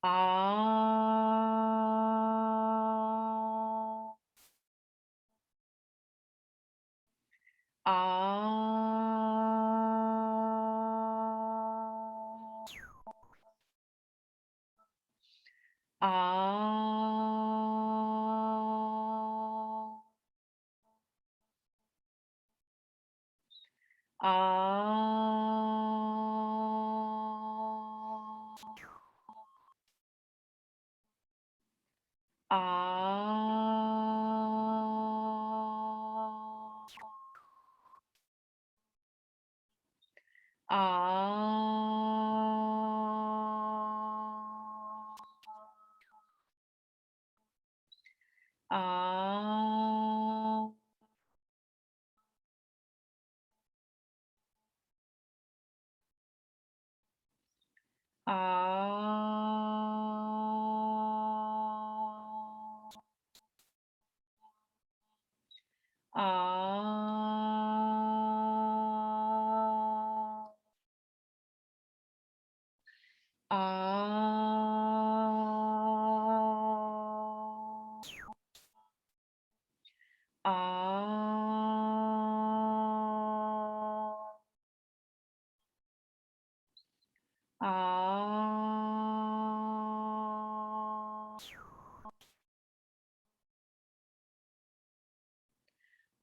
आ आ आ आ आ आ आ आ आ आ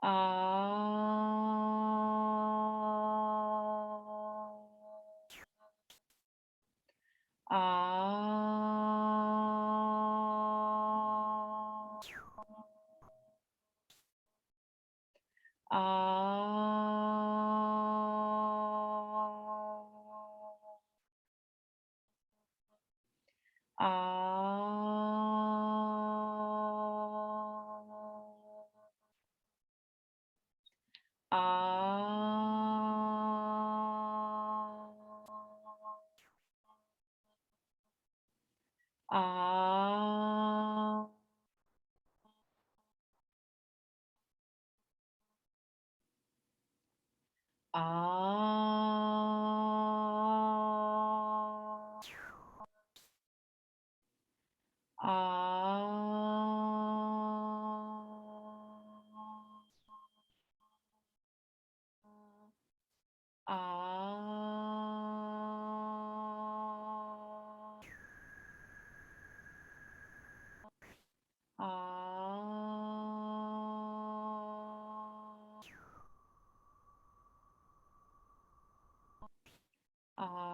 आ आ आ आ आ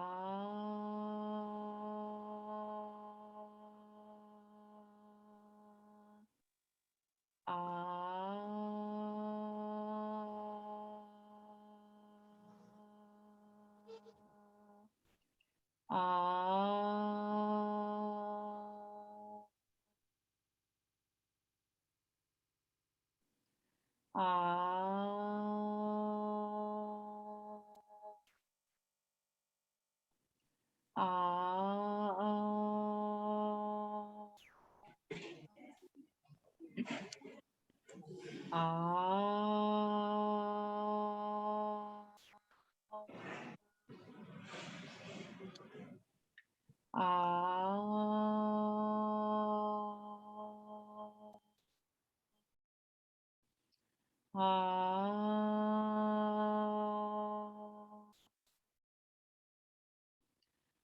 आ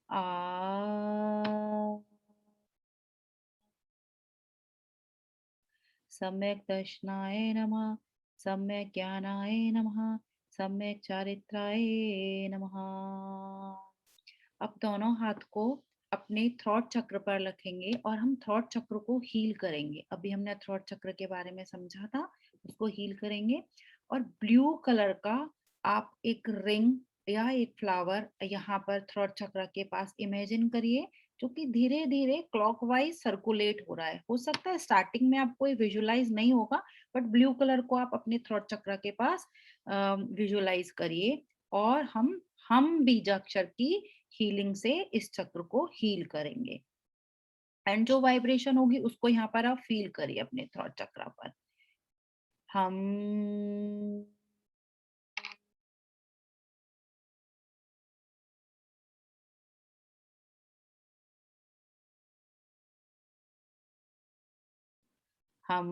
आ सम्यक् दर्शनाय नमः, सम्यक् ज्ञानाय नमः, सम्यक् चारित्राय नमः। अब दोनों हाथ को अपने थ्रोट चक्र पर रखेंगे और हम थ्रोट चक्र को हील करेंगे। अभी हमने थ्रोट चक्र के बारे में समझा था, उसको हील करेंगे। और ब्लू कलर का आप एक रिंग या एक फ्लावर यहाँ पर थ्रोट चक्र के पास इमेजिन करिए, जो कि धीरे धीरे क्लॉकवाइज सर्कुलेट हो रहा है। हो सकता है स्टार्टिंग में आपको ये विजुलाइज नहीं होगा, बट ब्लू कलर को आप अपने थ्रोट चक्र के पास विजुलाइज करिए और हम बीजाक्षर की हीलिंग से इस चक्र को हील करेंगे। एंड जो वाइब्रेशन होगी उसको यहाँ पर आप फील करिए अपने थ्रोट चक्र पर। हम हम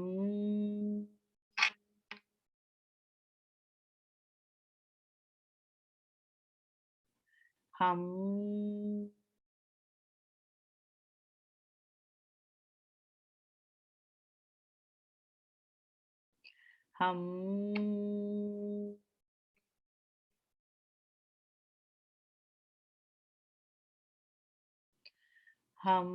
हम हम हम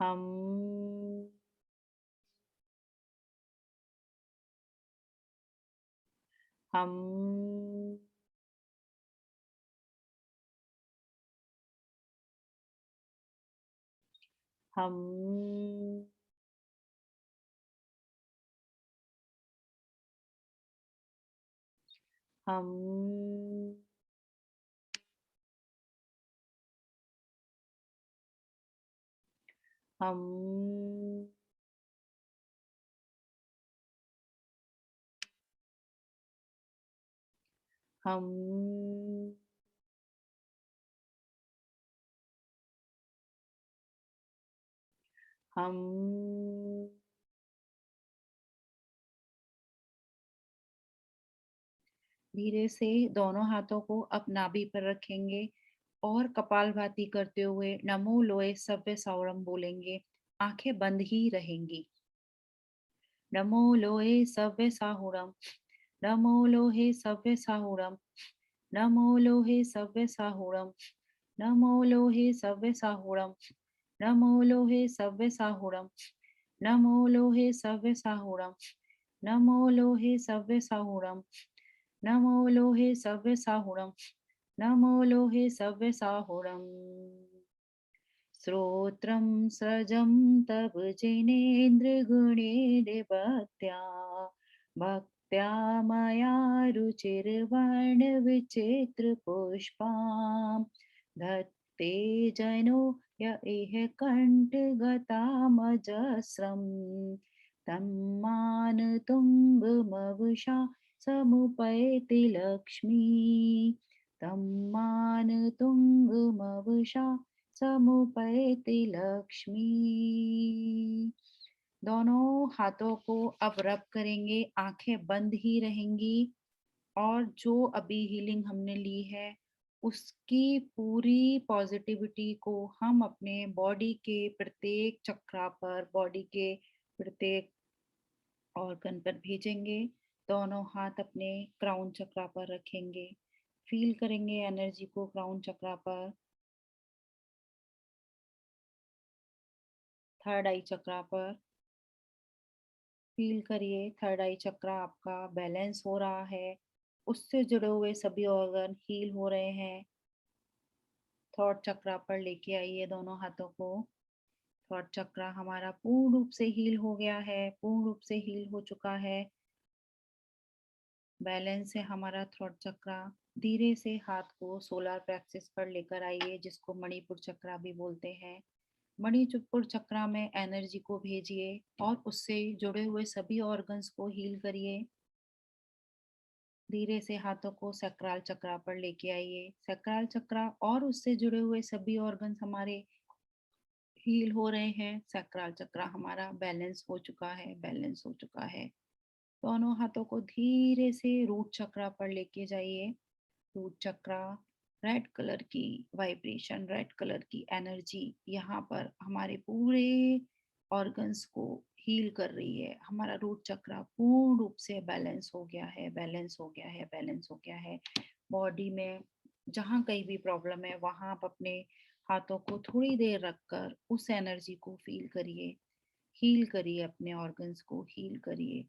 हम हम हम हम हम हम हम धीरे से दोनों हाथों को अब नाभि पर रखेंगे और कपालभाति करते हुए नमो लोए सव्य सौरम बोलेंगे। आंखें बंद ही रहेंगी। नमो लोहे सव्य साहुरम, नमो लोहे सव्य साहुरम, नमो लोहे सव्य साहुरम, नमो लोहे सव्य साहुरम, नमो लोहे सव्य साहुरम, नमो लोहे सव्य साहुरम, नमो लोहे सव्य साहुरम, नमो लोहे सव्य साहुरम, नमो लोहे सव्य साहुरम। श्रोत्रं सजं तव जिनेन्द्रगुणेर्भक्त्या भक्त्या मया रुचिर्वर्णविचित्रपुष्पां धत्ते जनो य इह कण्ठगतामजस्रं तं मानतुङ्गमवुषा समुपैति लक्ष्मी तं मानतुङ्गमवुषा समुपैति लक्ष्मी। दोनों हाथों को अब रब करेंगे, आंखें बंद ही रहेंगी और जो अभी हीलिंग हमने ली है उसकी पूरी पॉजिटिविटी को हम अपने बॉडी के प्रत्येक चक्रा पर, बॉडी के प्रत्येक ऑर्गन पर भेजेंगे। दोनों हाथ अपने क्राउन चक्रा पर रखेंगे, फील करेंगे एनर्जी को क्राउन चक्रा पर, थर्ड आई चक्रा पर फील करिए। थर्ड आई चक्रा आपका बैलेंस हो रहा है, उससे जुड़े हुए सभी ऑर्गन हील हो रहे हैं। थर्ड चक्रा पर लेके आइए दोनों हाथों को। थर्ड चक्रा हमारा पूर्ण रूप से हील हो गया है, पूर्ण रूप से हील हो चुका है, बैलेंस है हमारा थर्ड चक्रा। धीरे से हाथ को सोलर प्लेक्सस पर लेकर आइए, जिसको मणिपुर चक्रा भी बोलते हैं। मणिपुर चक्रा में एनर्जी को भेजिए और उससे जुड़े हुए सभी ऑर्गन्स को हील करिए। धीरे से हाथों को सैक्रल चक्रा पर लेके आइए। सैक्रल चक्रा और उससे जुड़े हुए सभी ऑर्गन्स हमारे हील हो रहे हैं। सैक्रल चक्रा हमारा बैलेंस हो चुका है, बैलेंस हो चुका है। दोनों हाथों को धीरे से रूट चक्रा पर लेके जाइए। रूट चक्रा, रेड कलर की वाइब्रेशन, रेड कलर की एनर्जी यहाँ पर हमारे पूरे ऑर्गन्स को हील कर रही है। हमारा रूट चक्रा पूर्ण रूप से बैलेंस हो गया है, बैलेंस हो गया है, बैलेंस हो गया है। बॉडी में जहाँ कहीं भी प्रॉब्लम है वहाँ आप अपने हाथों को थोड़ी देर रखकर उस एनर्जी को फील करिए, हील करिए, अपने ऑर्गन्स को हील करिए।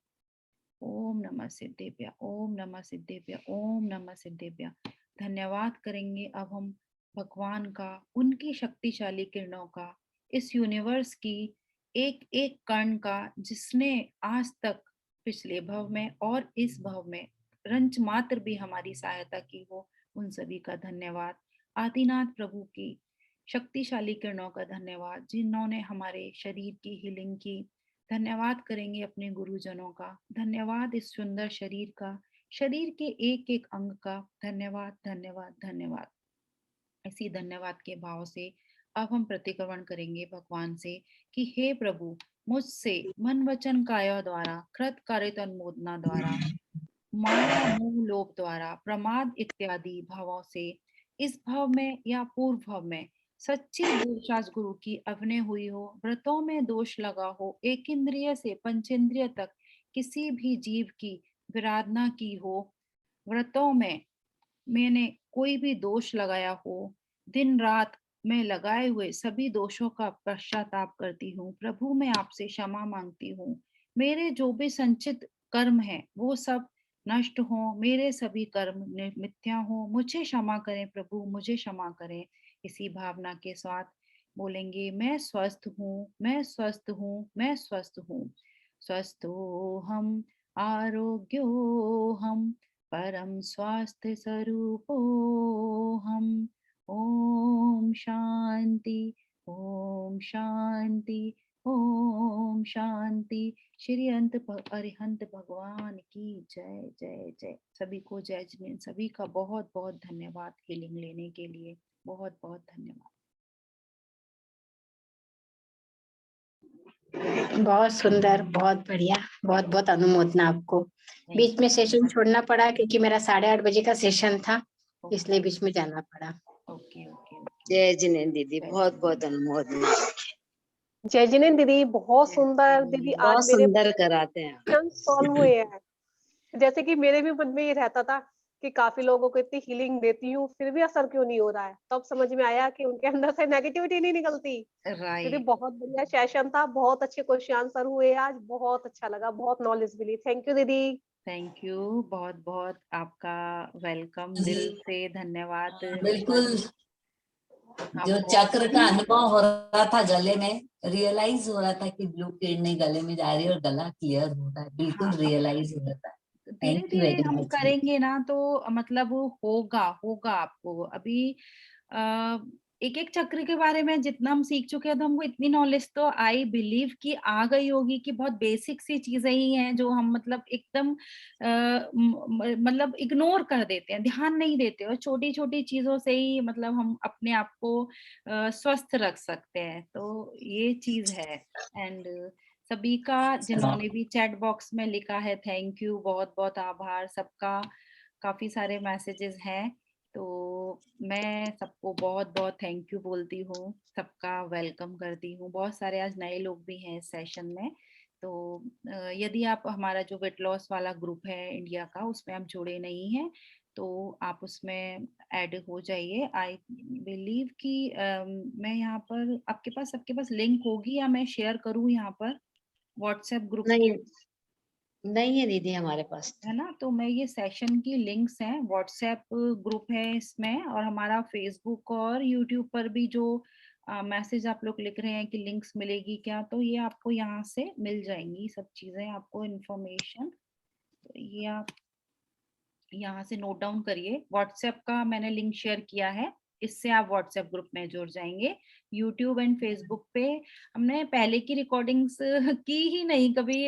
ओम नमः सिद्धेभ्य, ओम नमः सिद्धेभ्य, ओम नमः सिद्धेभ्य। धन्यवाद करेंगे अब हम भगवान का, उनकी शक्तिशाली किरणों का, इस यूनिवर्स की एक एक कण का, जिसने आज तक पिछले भव में और इस भव में रंच मात्र भी हमारी सहायता की हो, उन सभी का धन्यवाद। आदिनाथ प्रभु की शक्तिशाली किरणों का धन्यवाद, जिन्होंने हमारे शरीर की हीलिंग की। धन्यवाद करेंगे अपने गुरुजनों का, धन्यवाद इस सुंदर शरीर का, शरीर के एक एक अंग का धन्यवाद, धन्यवाद, धन्यवाद। इसी धन्यवाद के भाव से अब हम प्रतिक्रमण करेंगे भगवान से कि हे प्रभु, मुझसे मन वचन काया द्वारा, कृत कारित अनुमोदना द्वारा, माया मोह लोभ द्वारा, प्रमाद इत्यादि भावों से इस भाव में या पूर्व भाव में सच्ची दूरशास गुरु की अभिनय हुई हो, व्रतों में दोष लगा हो, एक इंद्रिय से पंचेंद्रिय तक किसी भी जीव की विराधना की हो, व्रतों में मैंने कोई भी दोष लगाया हो, दिन रात मैं लगाए हुए सभी दोषों का पश्चाताप करती हूँ। प्रभु, मैं आपसे क्षमा मांगती हूँ। मेरे जो भी संचित कर्म है वो सब नष्ट हो, मेरे सभी कर्म मिथ्या हो, मुझे क्षमा करें प्रभु, मुझे क्षमा करें। इसी भावना के साथ बोलेंगे, मैं स्वस्थ हूँ, मैं स्वस्थ हूँ, मैं स्वस्थ हूँ। स्वस्थो हम आरोग्यो हम परम स्वास्थ्य स्वरूपोऽहम्। ओम शांति, ओम शांति, ओम शांति। श्री अरिहंत भगवान की जय जय जय। सभी को जय जिनेंद्र, सभी का बहुत बहुत धन्यवाद हीलिंग लेने के लिए, बहुत बहुत धन्यवाद। बहुत सुंदर, बहुत बढ़िया, बहुत बहुत अनुमोदना आपको। बीच में सेशन छोड़ना पड़ा क्योंकि मेरा 8:30 बजे का सेशन था, इसलिए बीच में जाना पड़ा। Okay okay. जय जिनेंद्र दीदी, बहुत बहुत अनुमोदना। जय जिनेंद्र दीदी, बहुत सुंदर दीदी। आज बहुत मेरे सुंदर कराते हैं। सॉल्व हुए हैं। जैसे कि मेरे भी मन में ये रहता था कि काफी लोगों को इतनी हीलिंग देती हूँ फिर भी असर क्यों नहीं हो रहा है, तब समझ में आया कि उनके अंदर से नेगेटिविटी नहीं निकलती। दीदी राइट, बहुत बढ़िया सेशन था, बहुत अच्छे क्वेश्चन आंसर हुए आज, बहुत अच्छा लगा, बहुत नॉलेज मिली। थैंक यू दीदी। थैंक यू, बहुत बहुत आपका वेलकम, दिल से धन्यवाद। बिल्कुल, हम जो चक्र का अनुभव हो रहा था गले में, रियलाइज हो रहा था कि ब्लू किडनी गले में जा रही है और गला क्लियर हो रहा है, बिल्कुल हाँ, रियलाइज हो रहा था। धीरे थैंक यू धीरे वेरी हम मच। करेंगे ना तो मतलब होगा होगा आपको। अभी एक एक चक्र के बारे में जितना हम सीख चुके हैं तो हमको इतनी नॉलेज तो आई बिलीव कि आ गई होगी कि बहुत बेसिक सी चीजें ही हैं जो हम मतलब एकदम मतलब इग्नोर कर देते हैं, ध्यान नहीं देते, और छोटी छोटी चीजों से ही मतलब हम अपने आप को स्वस्थ रख सकते हैं। तो ये चीज है। एंड सभी का जिन्होंने भी चैट बॉक्स में लिखा है, थैंक यू, बहुत बहुत आभार सबका। काफी सारे मैसेजेस हैं, तो मैं सबको बहुत बहुत थैंक यू बोलती हूँ, सबका वेलकम करती हूँ। बहुत सारे आज नए लोग भी हैं इस सेशन में, तो यदि आप हमारा जो वेट लॉस वाला ग्रुप है इंडिया का, उसमें आप जुड़े नहीं हैं तो आप उसमें ऐड हो जाइए। आई बिलीव कि मैं यहाँ पर आपके पास, सबके पास लिंक होगी या मैं शेयर करूँ यहाँ पर व्हाट्सएप ग्रुप नहीं, की? नहीं है दीदी हमारे पास। है ना, तो मैं ये सेशन की लिंक्स हैं, व्हाट्सएप ग्रुप है इसमें, और हमारा फेसबुक और यूट्यूब पर भी जो मैसेज आप लोग लिख रहे हैं कि लिंक्स मिलेगी क्या, तो ये आपको यहाँ से मिल जाएंगी सब चीजें, आपको इन्फॉर्मेशन। तो ये आप यहाँ से नोट डाउन करिए। व्हाट्सएप का मैंने लिंक शेयर किया है, इससे आप व्हाट्सएप ग्रुप में जुड़ जाएंगे। यूट्यूब एंड फेसबुक पे हमने पहले की रिकॉर्डिंग्स की ही नहीं कभी,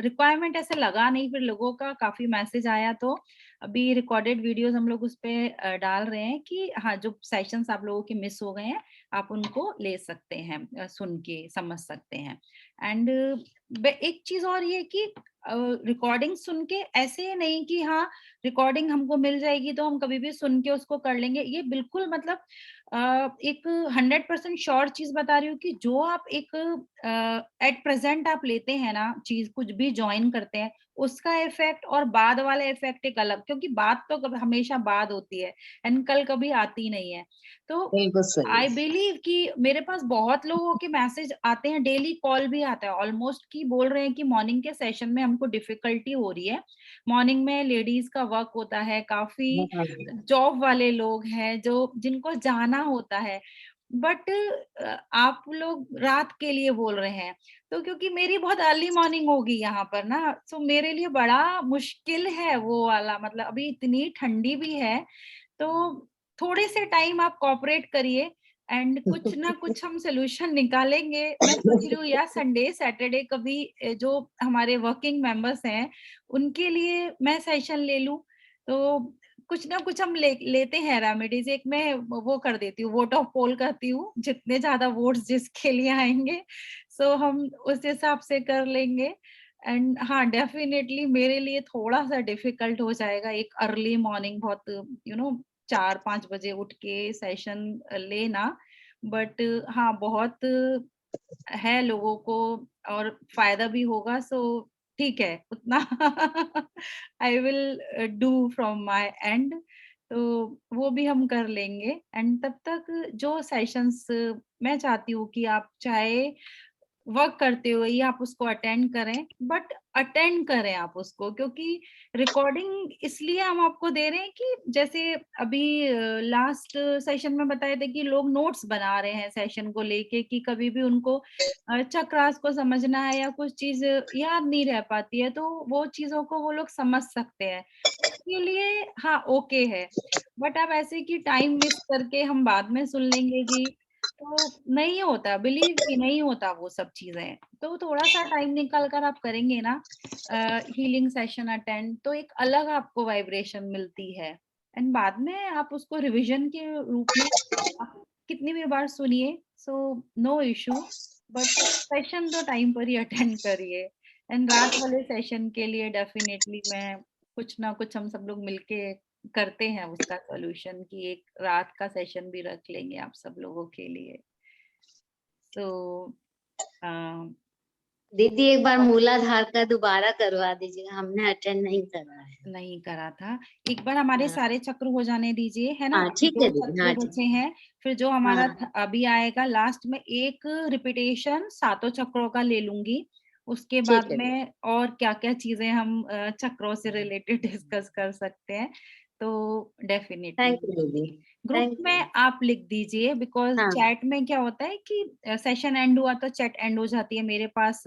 रिक्वायरमेंट ऐसे लगा नहीं, फिर लोगों का काफी मैसेज आया तो अभी रिकॉर्डेड वीडियोस हम लोग उस पे डाल रहे हैं कि हाँ, जो सेशंस आप लोगों के मिस हो गए हैं आप उनको ले सकते हैं, सुन के समझ सकते हैं। एंड एक चीज और ये कि रिकॉर्डिंग सुन के ऐसे नहीं कि हाँ रिकॉर्डिंग हमको मिल जाएगी तो हम कभी भी सुन के उसको कर लेंगे, ये बिल्कुल मतलब एक 100% श्योर चीज बता रही हूँ कि जो आप एक एट प्रेजेंट आप लेते हैं ना चीज, कुछ भी ज्वाइन करते हैं, उसका इफेक्ट और बाद वाला इफेक्ट एक अलग, क्योंकि बात तो कभी हमेशा बाद होती है एंड कल कभी आती नहीं है। तो बिल्कुल सही। आई बिलीव कि मेरे पास बहुत लोगों के मैसेज आते हैं, डेली कॉल भी आता है ऑलमोस्ट, कि बोल रहे हैं कि मॉर्निंग के सेशन में हमको डिफिकल्टी हो रही है। मॉर्निंग में लेडीज का वर्क होता है, काफी जॉब वाले लोग हैं जो जिनको जाना होता है, बट आप लोग रात के लिए बोल रहे हैं। तो क्योंकि मेरी बहुत अर्ली मॉर्निंग होगी यहाँ पर ना, तो मेरे लिए बड़ा मुश्किल है वो वाला, मतलब अभी इतनी ठंडी भी है, तो थोड़े से टाइम आप कोऑपरेट करिए एंड कुछ ना कुछ हम सोल्यूशन निकालेंगे। मैं सोच रही हूँ या संडे सैटरडे कभी जो हमारे वर्किंग मेंबर्स हैं उनके लिए मैं सेशन ले लूं, तो कुछ ना कुछ हम लेते हैं रेमेडीज। एक मैं वो कर देती हूँ, वोट ऑफ पोल करती हूँ, जितने ज्यादा वोट्स जिसके लिए आएंगे सो हम उस हिसाब से कर लेंगे। एंड हाँ, डेफिनेटली मेरे लिए थोड़ा सा डिफिकल्ट हो जाएगा एक अर्ली मॉर्निंग, बहुत 4-5 बजे उठ के सेशन लेना, बट हाँ बहुत है लोगों को और फायदा भी होगा, सो ठीक है उतना I will do from my and, तो वो भी हम कर लेंगे। एंड तब तक जो सेशंस मैं चाहती हूँ कि आप चाहे वर्क करते हुए ही आप उसको अटेंड करें, बट अटेंड करें आप उसको, क्योंकि रिकॉर्डिंग इसलिए हम आपको दे रहे हैं कि जैसे अभी लास्ट सेशन में बताए थे कि लोग नोट्स बना रहे हैं सेशन को लेके, कि कभी भी उनको चक्रास को समझना है या कुछ चीज याद नहीं रह पाती है तो वो चीजों को वो लोग समझ सकते हैं। उसके लिए हाँ ओके है, बट अब ऐसे कि टाइम मिस करके हम बाद में सुन लेंगे जी, तो नहीं होता, बिलीव मी नहीं होता वो सब चीजें। तो थोड़ा सा टाइम निकाल कर आप करेंगे ना हीलिंग सेशन अटेंड, तो एक अलग आपको वाइब्रेशन मिलती है। एंड बाद में आप उसको रिवीजन के रूप में आप कितनी भी बार सुनिए, so no issue, but session तो टाइम पर ही अटेंड करिए। एंड रात वाले सेशन के लिए डेफिनेटली मैं कुछ ना कुछ हम सब लोग मिलके करते हैं उसका सॉल्यूशन, कि एक रात का सेशन भी रख लेंगे आप सब लोगों के लिए। तो दीदी एक बार मूलाधार का दोबारा करवा दीजिएगा, हमने अटेंड नहीं करा है। नहीं करा था, एक बार हमारे हाँ। सारे चक्र हो जाने दीजिए, है ना? हाँ ठीक 2 है दीदी, चक्र हाँ जी। बचे हैं, फिर जो हमारा हाँ। अभी आएगा लास्ट में एक रिपीटेशन सातों चक्रों का ले लूंगी। उसके ठीक बाद है दीदी। में और क्या-क्या चीजें हम चक्रों से रिलेटेड डिस्कस कर सकते हैं, तो थैंक डेफिनिटली यू दीदी। ग्रुप थैंक में यू। आप लिख दीजिए, बिकॉज़ हाँ। चैट में क्या होता है कि सेशन एंड हुआ तो चैट एंड हो जाती है, मेरे पास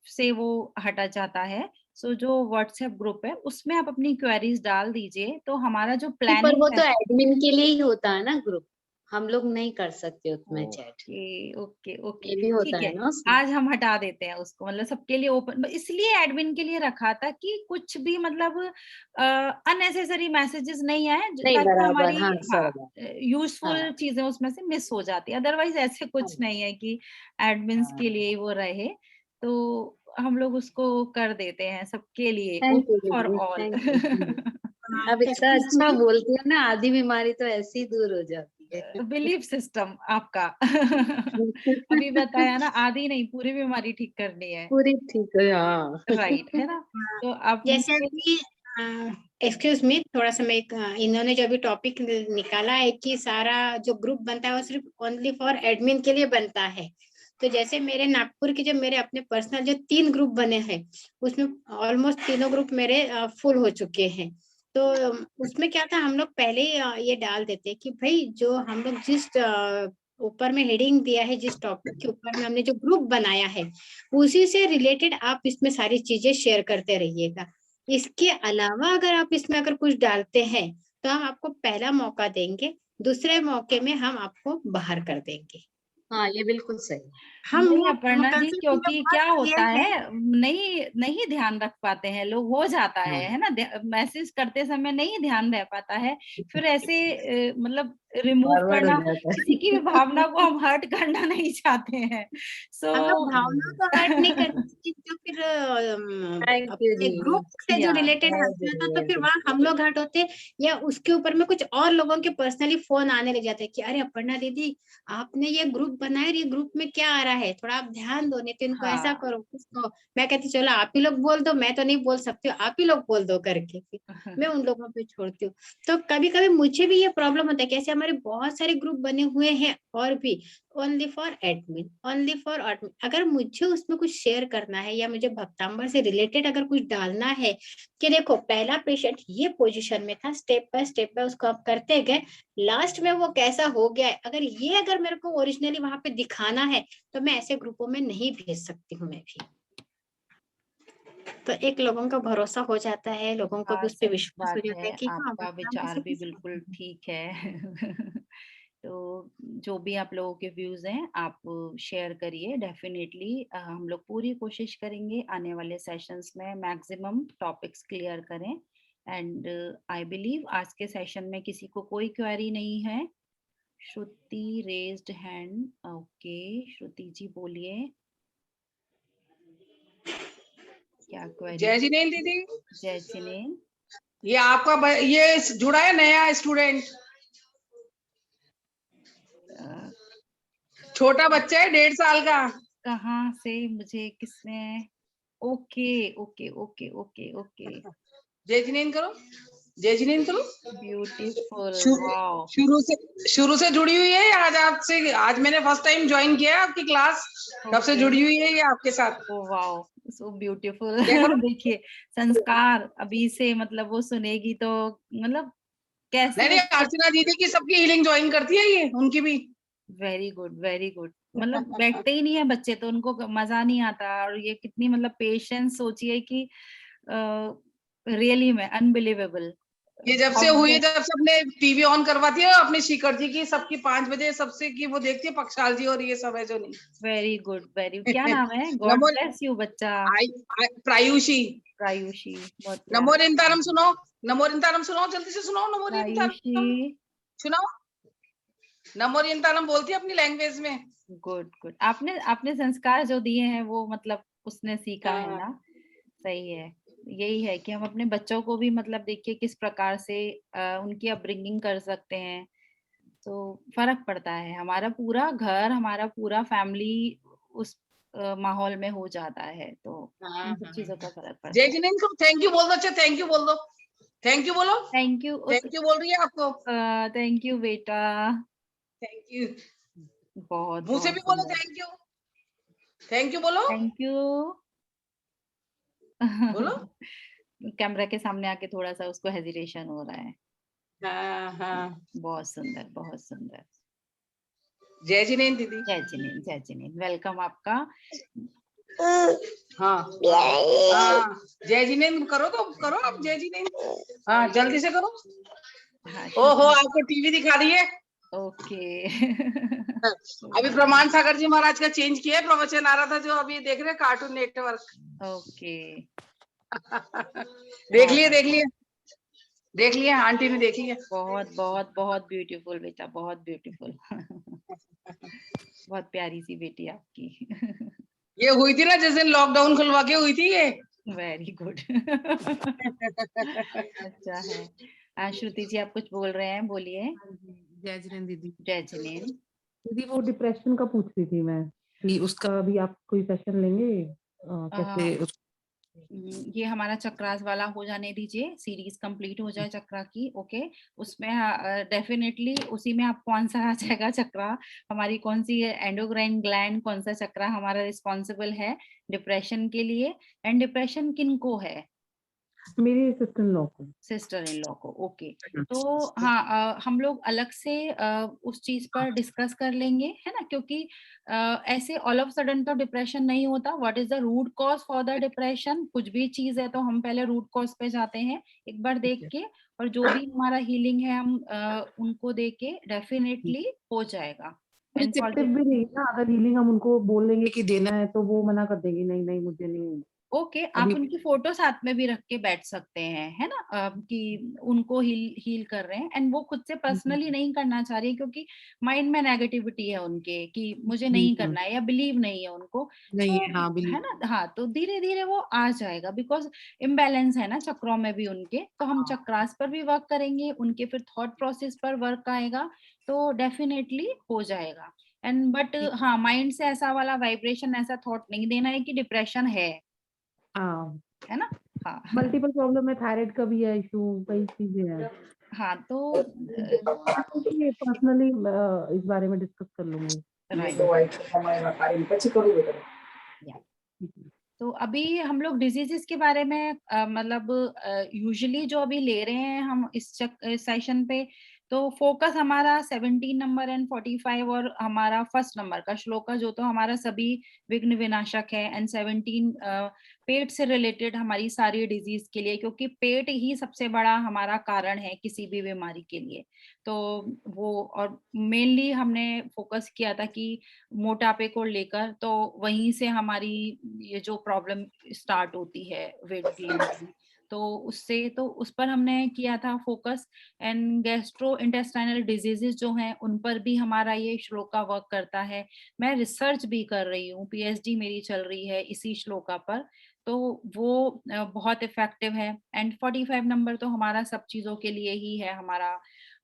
से वो हटा जाता है। सो जो व्हाट्सएप ग्रुप है उसमें आप अपनी क्वेरीज डाल दीजिए, तो हमारा जो पर प्लानिंग वो तो है। एडमिन के लिए ही होता है ना ग्रुप, हम लोग नहीं कर सकते उसमें चैट। ओके, ओके, ओके, ये भी होता ठीक है है। ना उसमें। आज हम हटा देते हैं उसको, मतलब सबके लिए ओपन, इसलिए एडमिन के लिए रखा था कि कुछ भी मतलब अननेसेसरी मैसेजेस नहीं आए, नहीं ताकि बराबर, हमारी हाँ हाँ सही बात। हाँ। यूजफुल चीजें उसमें से मिस हो जाती है। अदरवाइज ऐसे हाँ। कुछ नहीं है कि एडमिन्स के हाँ। लिए ही वो रहे, तो हम लोग उसको कर देते हैं सबके लिए, थैंक यू ओपन फॉर दीदी, ऑल। Thank you. अब इतना एक्सक्यूज अच्छा मी, बोलती है ना, आधी बीमारी तो ऐसे ही दूर हो जाती है। बिलीफ सिस्टम आपका। अभी बताया ना, आधी नहीं पूरी बीमारी ठीक करनी है। पूरी ठीक है, हाँ। राइट, है ना? तो आप जैसे मुझे अभी एक्सक्यूज मी, थोड़ा सा मैं इन्होंने जो अभी टॉपिक निकाला है कि सारा जो ग्रुप बनता है वो सिर्फ ओनली फॉर एडमिन के लिए बनता है। तो जैसे मेरे नागपुर के जो मेरे अपने पर्सनल जो 3 ग्रुप बने हैं, उसमें ऑलमोस्ट तीनों ग्रुप मेरे फुल हो चुके हैं। तो उसमें क्या था, हम लोग पहले ही ये डाल देते कि भाई जो हम लोग जिस ऊपर में हेडिंग दिया है, जिस टॉपिक के ऊपर में हमने जो ग्रुप बनाया है, उसी से रिलेटेड आप इसमें सारी चीजें शेयर करते रहिएगा। इसके अलावा अगर आप इसमें अगर कुछ डालते हैं तो हम आपको पहला मौका देंगे, दूसरे मौके में हम आपको बाहर कर देंगे। हाँ ये बिल्कुल सही। हम नहीं वो अपर्णा जी, कंसेप्ट क्योंकि में क्या वर्क होता किए हैं। है, नहीं नहीं ध्यान रख पाते हैं लोग, हो जाता हाँ। है ना, मैसेज करते समय नहीं ध्यान रह पाता है, फिर ऐसे मतलब रिमूव फॉरवर्ड हो करना, जाता किसी की भी है। भावना को हम हर्ट करना नहीं चाहते हैं। सो हम लोग भावना को हर्ट नहीं करते, जो फिर थैंक यू अपने जी। ग्रुप से जो या रिलेटेड बहुत हर्ट होता तो बढ़िया फिर जी। वहाँ हम लोग हर्ट होते, या उसके ऊपर में कुछ और लोगों के पर्सनली फोन आने लग जाते कि अरे अपर्णा दीदी, आपने ये ग्रुप बनाया, ये ग्रुप में क्या आ रहा है, थोड़ा आप ध्यान दो, नहीं तो इनको ऐसा हाँ। करो उसको। मैं कहती चलो आप ही लोग बोल दो, मैं तो नहीं बोल सकती हूँ, आप ही लोग बोल दो करके फिर मैं उन लोगों पे छोड़ती हूँ। तो कभी कभी मुझे भी ये प्रॉब्लम होता है, कैसे हमारे बहुत सारे ग्रुप बने हुए हैं और भी only for admin, only for admin. अगर मुझे उसमें कुछ शेयर करना है या मुझे भक्तांबर से रिलेटेड अगर कुछ डालना है कि देखो पहला पेशेंट ये पोजीशन में था, स्टेप बाय उसको आप करते गए, लास्ट में वो कैसा हो गया है, अगर मेरे को ओरिजिनली वहां पे दिखाना है तो मैं ऐसे ग्रुपों में नहीं भेज सकती हूँ मैं भी। तो एक लोगों का भरोसा हो जाता है, लोगों को भी हाँ, उस पर सही विश्वास हो बात जाता है है, कि हाँ आपका भक्तांबर विचार से भी कुछ बिल्कुल ठीक है। तो जो भी आप लोगों के व्यूज हैं आप शेयर करिए, डेफिनेटली हम लोग पूरी कोशिश करेंगे आने वाले सेशंस में मैक्सिमम टॉपिक्स क्लियर करें। एंड आई बिलीव आज के सेशन में किसी को कोई क्वेरी नहीं है। श्रुति रेज्ड हैंड, ओके श्रुति जी बोलिए, क्या क्वेरी? जय जिनेन्द्र दीदी, जय जिनेन्द्र। ये आपका ये जुड़ा है नया स्टूडेंट, छोटा बच्चा है 1.5 साल का। कहाँ से, मुझे किसने? Okay okay okay okay okay, जय जिनेन्द्र करो, जय जिनेन्द्र करो। ब्यूटीफुल, शुरू वाओ। शुरू से जुड़ी हुई है, आज मैंने फर्स्ट टाइम ज्वाइन किया है आपकी क्लास, तब से ओके, जुड़ी हुई है ये आपके साथ। Oh wow, so beautiful. क्या करो? देखिए संस्कार अभी से, मतलब वो सुनेगी तो मतलब कैसे नहीं उसको। अर्चना दीदी की सबकी हीलिंग ज्वाइन करती है ये, उनकी भी। वेरी गुड वेरी गुड, मतलब बैठते ही नहीं है बच्चे तो उनको मजा नहीं आता, और ये कितनी मतलब पेशेंस, सोचिए कि रियली में अनबिलीवेबल। ये जब से हुई है, जब से अपने टीवी ऑन करवाती है अपने शिखर जी की, सबकी 5 बजे सबसे की वो देखती है, पक्षाल जी और ये सब है जो नहीं। Very good, very. क्या नाम है? गॉड नमो ब्लेस यू बच्चा। प्रायुषी। प्रायुषी, बहुत नमो प्यारा। रिंतारम सुनो, नमो रिंतारम सुनो, जल्दी से सुनो, नमो रिंतारम प्रायुषी, सुनाओ। नमो रिंतारम बोलती है अपनी लैंग्वेज में। Good good. आपने आपने संस्कार जो दिए हैं वो मतलब उसने सीखा है ना, सही है। यही है कि हम अपने बच्चों को भी मतलब देखिए किस प्रकार से उनकी अपब्रिंगिंग कर सकते हैं, तो फर्क पड़ता है। हमारा पूरा घर, हमारा पूरा फैमिली उस माहौल में हो जाता है, तो इन सब चीजों का फर्क पड़ता जय है। जिनेन को थैंक यू बोल दो, अच्छा थैंक यू बोल दो, थैंक यू बोलो, थैंक यू। थैंक यू बोल रही है आपको। थैंक यू बेटा, थैंक यू, बहुत मुंह से बहुत भी बोलो सुंदर। थैंक यू, थैंक यू बोलो, थैंक यू। बोलो। कैमरा के सामने आके थोड़ा सा उसको हेजिटेशन हो रहा है। हाँ हाँ, बहुत सुंदर, बहुत सुंदर। जय जिनेन दीदी। जय जिनेन, जय जिनेन, वेलकम आपका। हाँ हाँ, जय जिनेन करो तो करो आप, जय जिनेन, हाँ जल्दी से करो। हाँ, ओहो आपको टीवी दिखा रही है। ओके। अभी प्रमाण सागर जी महाराज का चेंज किया है, प्रवचन आ रहा था जो अभी देख रहे कार्टून नेटवर्क। ओके। देख लिए देख लिए देख लिए, आंटी ने देख लिया। बहुत बहुत बहुत ब्यूटीफुल बेटा, बहुत ब्यूटीफुल। बहुत प्यारी सी बेटी आपकी। ये हुई थी ना जिस दिन लॉकडाउन खुलवा के हुई थी ये। Very good. अच्छा है। श्रुति जी आप कुछ बोल रहे हैं, बोलिए। जय जिनेन दीदी। जय जिनेन। दीदी वो डिप्रेशन का पूछ रही थी मैं कि उसका भी आप कोई सेशन लेंगे, कैसे ये हमारा चक्रास वाला हो जाने दीजिए, सीरीज कंप्लीट हो जाए चक्रा की। ओके, उसमें डेफिनेटली उसी में आपको आंसर आ जाएगा चक्रा हमारी कौन सी है, एंडोक्राइन ग्लैंड कौन सा चक्रा हमारा रिस्पॉन्सिबल है डिप्रेशन के लिए, एंड डिप्रेशन किनको है। मेरी सिस्टर इन लॉ को। सिस्टर इन लॉ को, ओके। तो हाँ, हम लोग अलग से उस चीज पर डिस्कस कर लेंगे, है ना, क्योंकि ऐसे ऑल ऑफ सडन तो डिप्रेशन नहीं होता। What is the root cause for the depression, कुछ भी चीज है तो हम पहले रूट कॉज पे जाते हैं एक बार देख के, और जो भी हमारा हीलिंग है हम उनको देख के डेफिनेटली हो जाएगा। रिसेप्टिव भी नहीं ना, अगर हीलिंग हम उनको बोल देंगे कि देना है तो वो मना कर देंगी, नहीं नहीं मुझे नहीं। ओके, आप उनकी फोटो साथ में भी रख के बैठ सकते हैं, है ना, कि उनको हील कर रहे हैं, एंड वो खुद से पर्सनली नहीं करना चाह रही है क्योंकि माइंड में नेगेटिविटी है उनके कि मुझे नहीं करना है या बिलीव नहीं है उनको, नहीं तो है, हाँ बिलीव है ना। हाँ, तो धीरे धीरे वो आ जाएगा, बिकॉज इम्बैलेंस है ना चक्रों में भी उनके, तो हम चक्रास पर भी वर्क करेंगे, उनके फिर थॉट प्रोसेस पर वर्क आएगा, तो डेफिनेटली हो जाएगा। एंड बट हाँ, माइंड से ऐसा वाला वाइब्रेशन, ऐसा थॉट नहीं देना है कि डिप्रेशन है ना। हाँ मल्टीपल प्रॉब्लम है, थायराइड का भी है इशू, कई चीजें हैं। हाँ, तो पर्सनली इस बारे में डिस्कस कर लूंगी। तो अभी हम लोग डिजीजेस के बारे में मतलब यूजुअली जो अभी ले रहे हैं हम इस सेशन पे, तो फोकस हमारा 17 नंबर एंड 45 और हमारा फर्स्ट नंबर का श्लोका जो तो हमारा सभी विघ्न विनाशक है, एंड 17 पेट से रिलेटेड हमारी सारी डिजीज के लिए, क्योंकि पेट ही सबसे बड़ा हमारा कारण है किसी भी बीमारी के लिए। तो वो, और मेनली हमने फोकस किया था कि मोटापे को लेकर, तो वहीं से हमारी ये जो प्रॉब्लम स्टार्ट होती है वेट गेन की, तो उससे, तो उस पर हमने किया था focus. And gastro intestinal diseases जो हैं उन पर भी हमारा ये श्लोका वर्क करता है। मैं रिसर्च भी कर रही हूँ, पीएचडी मेरी चल रही है इसी श्लोका पर, तो वो बहुत इफेक्टिव है। एंड 45 नंबर तो हमारा सब चीजों के लिए ही है, हमारा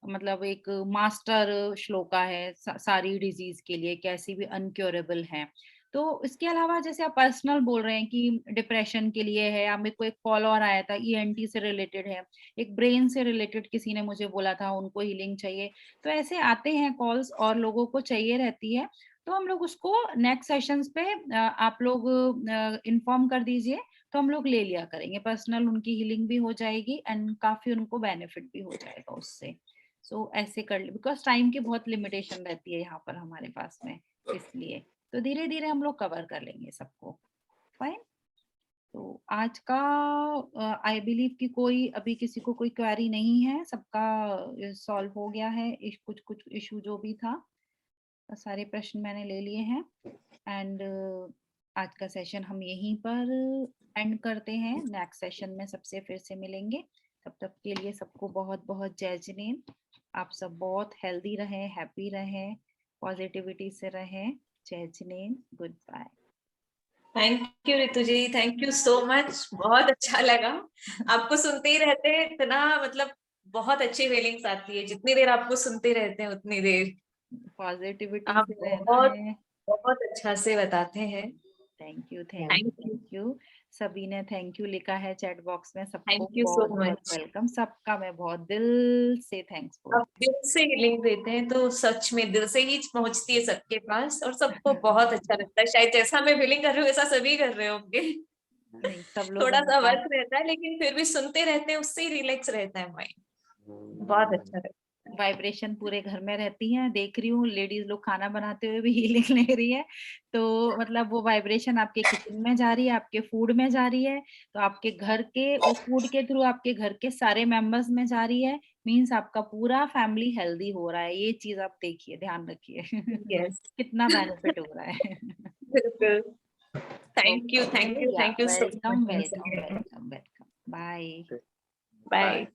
मतलब एक मास्टर श्लोका है सारी डिजीज के लिए, कैसी भी अनक्योरेबल है। तो इसके अलावा जैसे आप पर्सनल बोल रहे हैं कि डिप्रेशन के लिए है, या मेरे को एक कॉल और आया था ईएनटी से रिलेटेड है, एक ब्रेन से रिलेटेड किसी ने मुझे बोला था उनको हीलिंग चाहिए, तो ऐसे आते हैं कॉल्स और लोगों को चाहिए रहती है, तो हम लोग उसको नेक्स्ट सेशंस पे आप लोग इन्फॉर्म कर दीजिए, तो हम लोग ले लिया करेंगे, पर्सनल उनकी हीलिंग भी हो जाएगी एंड काफी उनको बेनिफिट भी हो जाएगा उससे। सो ऐसे कर ले, बिकॉज टाइम की बहुत लिमिटेशन रहती है यहाँ पर हमारे पास में, इसलिए तो धीरे धीरे हम लोग कवर कर लेंगे सबको। फाइन। तो आज का आई बिलीव कि कोई अभी किसी को कोई क्वेरी नहीं है, सबका सॉल्व हो गया है। कुछ कुछ इशू जो भी था सारे प्रश्न मैंने ले लिए हैं। एंड आज का सेशन हम यहीं पर एंड करते हैं। नेक्स्ट सेशन में सबसे फिर से मिलेंगे। तब तक के लिए सबको बहुत बहुत जय जिनेन। आप सब बहुत हेल्दी रहें, हैप्पी रहें, पॉजिटिविटी से रहें। जय जिनेन, goodbye. Thank you Ritu ji, thank you so much, बहुत अच्छा लगा। आपको सुनते ही रहते हैं, इतना मतलब बहुत अच्छी फीलिंग्स आती है, जितनी देर आपको सुनते रहते हैं उतनी देर पॉजिटिविटी आप से रहना बहुत है। बहुत अच्छा से बताते हैं। Thank you, Thank thank you. You. सभी ने थैंक यू लिखा है चैट बॉक्स में, सबको Thank you so बहुत बहुत much. वेलकम। सबका मैं बहुत दिल से थैंक्स बोलती आप दिल से हीलिंग देते हैं तो सच में दिल से ही पहुंचती है सबके पास और सबको बहुत अच्छा लगता है। शायद जैसा मैं फीलिंग कर रही हूँ वैसा सभी कर रहे होंगे। हूँ। नहीं, सब लोग थोड़ा सा वर्क रहता है लेकिन फिर भी सुनते रहते हैं, उससे ही रिलैक्स रहता है माइंड। बहुत अच्छा रहता है। वाइब्रेशन पूरे घर में रहती है। देख रही हूँ लेडीज लोग खाना बनाते हुए भी हीलिंग ले रही है, तो मतलब वो वाइब्रेशन आपके किचन में जा रही है, आपके फूड में जा रही है, तो आपके घर के उस फूड के थ्रू आपके घर के सारे मेंबर्स में जा रही है। मींस आपका पूरा फैमिली हेल्दी हो रहा है। ये चीज आप देखिए, ध्यान रखिए Yes. कितना बेनिफिट हो रहा है। बिल्कुल। Thank you welcome so welcome much. Welcome welcome. Bye. Bye.